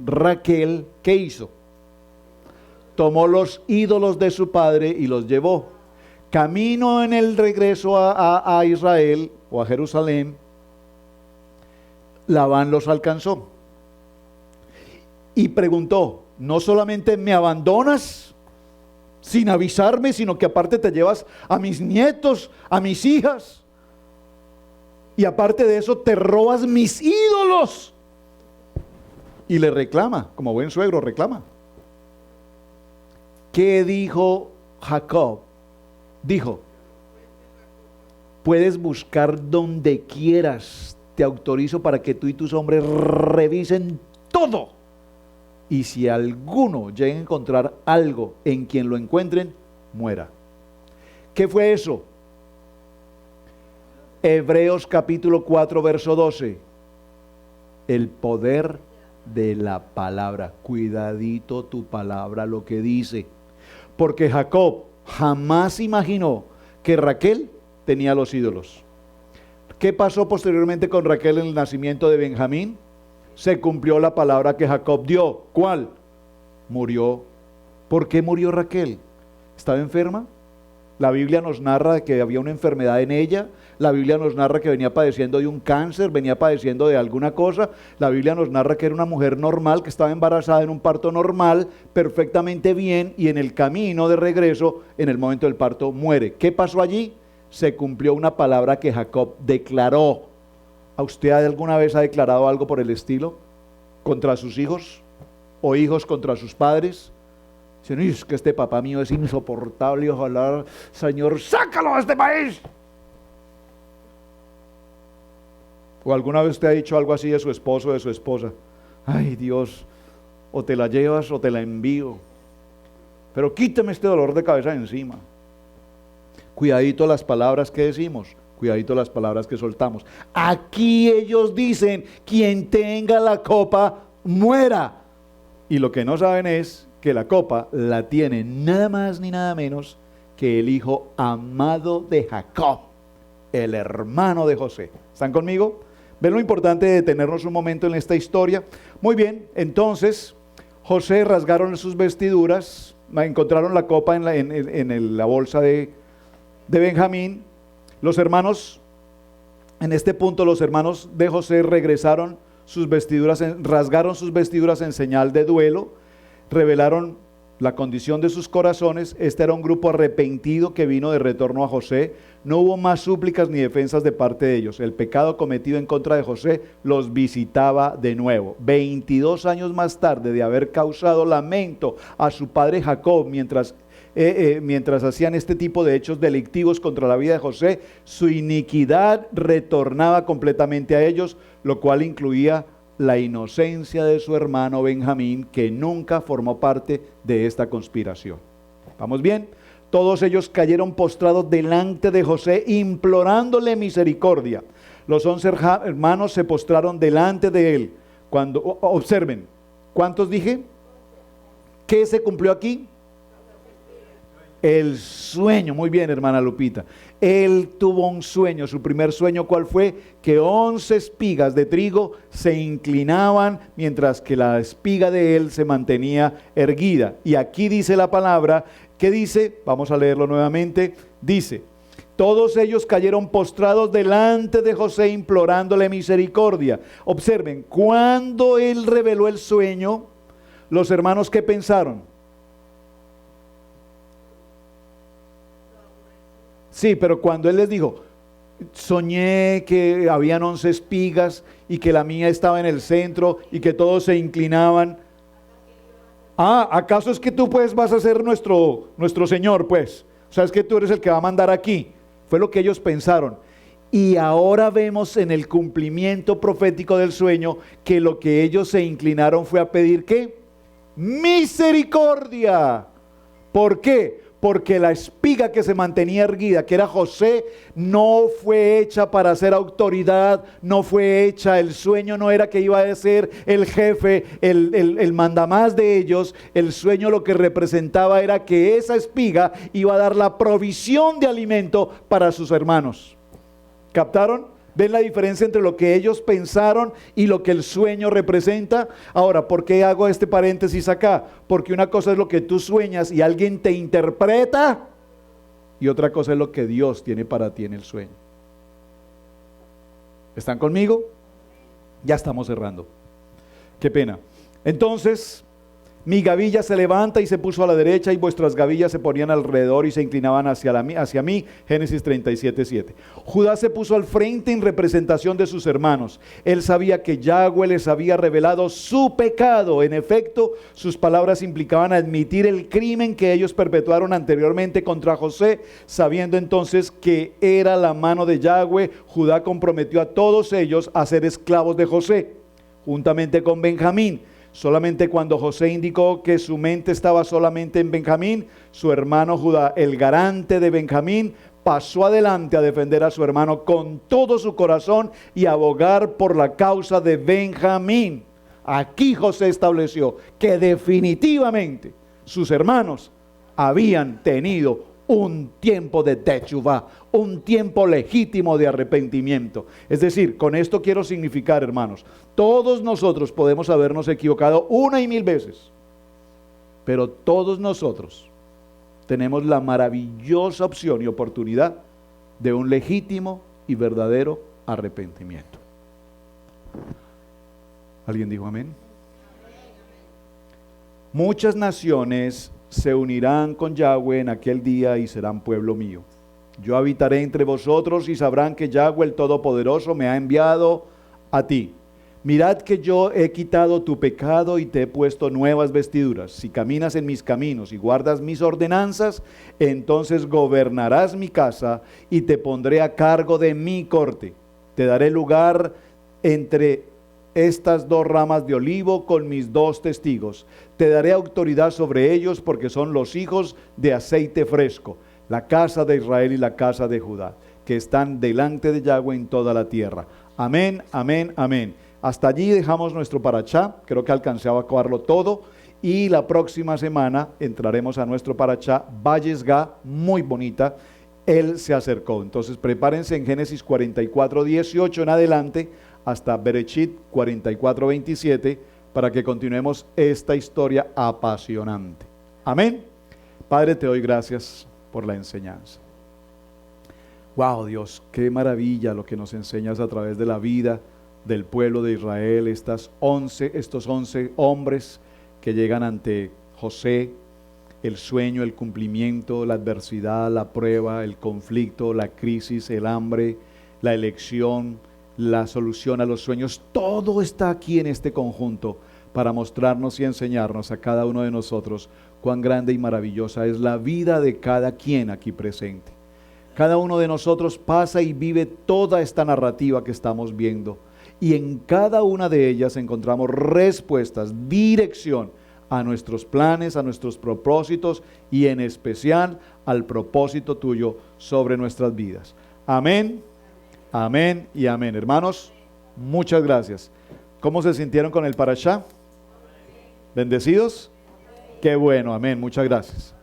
Speaker 1: Raquel, ¿qué hizo? Tomó los ídolos de su padre y los llevó. Camino en el regreso a Israel o a Jerusalén, Labán los alcanzó y preguntó: ¿no solamente me abandonas sin avisarme, sino que aparte te llevas a mis nietos, a mis hijas, y aparte de eso te robas mis ídolos? Y le reclama, como buen suegro reclama. ¿Qué dijo Jacob? Dijo: puedes buscar donde quieras, te autorizo para que tú y tus hombres revisen todo. Y si alguno llega a encontrar algo en quien lo encuentren, muera. ¿Qué fue eso? Hebreos capítulo 4, verso 12. El poder de la palabra. Cuidadito tu palabra, lo que dice. Porque Jacob jamás imaginó que Raquel tenía los ídolos. ¿Qué pasó posteriormente con Raquel en el nacimiento de Benjamín? Se cumplió la palabra que Jacob dio. ¿Cuál? Murió. ¿Por qué murió Raquel? ¿Estaba enferma? La Biblia nos narra que había una enfermedad en ella. La Biblia nos narra que venía padeciendo de un cáncer, venía padeciendo de alguna cosa. La Biblia nos narra que era una mujer normal, que estaba embarazada en un parto normal, perfectamente bien, y en el camino de regreso, en el momento del parto, muere. ¿Qué pasó allí? Se cumplió una palabra que Jacob declaró. ¿A usted alguna vez ha declarado algo por el estilo? ¿Contra sus hijos? ¿O hijos contra sus padres? Dicen, es que este papá mío es insoportable, ojalá, Señor, sácalo de este país. ¿O alguna vez usted ha dicho algo así de su esposo o de su esposa? Ay, Dios, o te la llevas o te la envío, pero quítame este dolor de cabeza de encima. Cuidadito las palabras que decimos, cuidadito las palabras que soltamos. Aquí ellos dicen, quien tenga la copa, muera. Y lo que no saben es que la copa la tiene nada más ni nada menos que el hijo amado de Jacob, el hermano de José. ¿Están conmigo? ¿Ven lo importante de detenernos un momento en esta historia? Muy bien, entonces José rasgaron sus vestiduras, encontraron la copa en la bolsa de Benjamín. Los hermanos, en este punto los hermanos de José regresaron sus vestiduras, rasgaron sus vestiduras en señal de duelo, revelaron la condición de sus corazones. Este era un grupo arrepentido que vino de retorno a José. No hubo más súplicas ni defensas de parte de ellos. El pecado cometido en contra de José los visitaba de nuevo. 22 años más tarde de haber causado lamento a su padre Jacob mientras hacían este tipo de hechos delictivos contra la vida de José, su iniquidad retornaba completamente a ellos, lo cual incluía la inocencia de su hermano Benjamín, que nunca formó parte de esta conspiración. ¿Vamos bien? Todos ellos cayeron postrados delante de José, implorándole misericordia. Los 11 hermanos se postraron delante de él. Observen, ¿cuántos dije? ¿Qué se cumplió aquí? El sueño. Muy bien, hermana Lupita. Él tuvo un sueño. Su primer sueño, ¿cuál fue? Que 11 espigas de trigo se inclinaban mientras que la espiga de él se mantenía erguida. Y aquí dice la palabra, ¿qué dice? Vamos a leerlo nuevamente. Dice, todos ellos cayeron postrados delante de José implorándole misericordia. Observen, cuando él reveló el sueño, los hermanos, ¿qué pensaron? Sí, pero cuando él les dijo, soñé que habían 11 espigas y que la mía estaba en el centro y que todos se inclinaban. ¿Acaso es que tú pues vas a ser nuestro Señor pues? O sea, es que tú eres el que va a mandar aquí. Fue lo que ellos pensaron. Y ahora vemos en el cumplimiento profético del sueño que lo que ellos se inclinaron fue a pedir ¿qué? Misericordia. ¿Por qué? Porque la espiga que se mantenía erguida, que era José, no fue hecha para ser autoridad, no fue hecha, el sueño no era que iba a ser el jefe, el mandamás de ellos. El sueño lo que representaba era que esa espiga iba a dar la provisión de alimento para sus hermanos. ¿Captaron? ¿Ven la diferencia entre lo que ellos pensaron y lo que el sueño representa? Ahora, ¿por qué hago este paréntesis acá? Porque una cosa es lo que tú sueñas y alguien te interpreta, y otra cosa es lo que Dios tiene para ti en el sueño. ¿Están conmigo? Ya estamos cerrando. Qué pena. Entonces, mi gavilla se levanta y se puso a la derecha, y vuestras gavillas se ponían alrededor y se inclinaban hacia mí. Génesis 37:7. Judá se puso al frente en representación de sus hermanos. Él sabía que Yahweh les había revelado su pecado. En efecto, sus palabras implicaban admitir el crimen que ellos perpetuaron anteriormente contra José. Sabiendo entonces que era la mano de Yahweh, Judá comprometió a todos ellos a ser esclavos de José. juntamente con Benjamín. Solamente cuando José indicó que su mente estaba solamente en Benjamín, su hermano Judá, el garante de Benjamín, pasó adelante a defender a su hermano con todo su corazón y abogar por la causa de Benjamín. Aquí José estableció que definitivamente sus hermanos habían tenido un tiempo de techuvá, un tiempo legítimo de arrepentimiento. Es decir, con esto quiero significar, hermanos, todos nosotros podemos habernos equivocado una y mil veces, pero todos nosotros tenemos la maravillosa opción y oportunidad de un legítimo y verdadero arrepentimiento. ¿Alguien dijo amén? Muchas naciones se unirán con Yahweh en aquel día y serán pueblo mío. Yo habitaré entre vosotros y sabrán que Yahweh el Todopoderoso me ha enviado a ti. Mirad que yo he quitado tu pecado y te he puesto nuevas vestiduras. Si caminas en mis caminos y guardas mis ordenanzas, entonces gobernarás mi casa y te pondré a cargo de mi corte. Te daré lugar entre estas dos ramas de olivo con mis dos testigos. Te daré autoridad sobre ellos porque son los hijos de aceite fresco, la casa de Israel y la casa de Judá, que están delante de Yahweh en toda la tierra. Amén, amén, amén. Hasta allí dejamos nuestro parachá. Creo que alcancé a acabarlo todo. Y la próxima semana entraremos a nuestro parachá Vallesga, muy bonita. Él se acercó. Entonces prepárense en Génesis 44:18 en adelante hasta Bereshit 44:27 para que continuemos esta historia apasionante. Amén. Padre, te doy gracias por la enseñanza. Wow, Dios, qué maravilla lo que nos enseñas a través de la vida del pueblo de Israel, estos 11 hombres que llegan ante José, el sueño, el cumplimiento, la adversidad, la prueba, el conflicto, la crisis, el hambre, la elección, la solución a los sueños. Todo está aquí en este conjunto para mostrarnos y enseñarnos a cada uno de nosotros cuán grande y maravillosa es la vida de cada quien aquí presente. Cada uno de nosotros pasa y vive toda esta narrativa que estamos viendo. Y en cada una de ellas encontramos respuestas, dirección a nuestros planes, a nuestros propósitos y en especial al propósito tuyo sobre nuestras vidas. Amén, amén y amén. Hermanos, muchas gracias. ¿Cómo se sintieron con el parashá? ¿Bendecidos? Qué bueno, amén. Muchas gracias.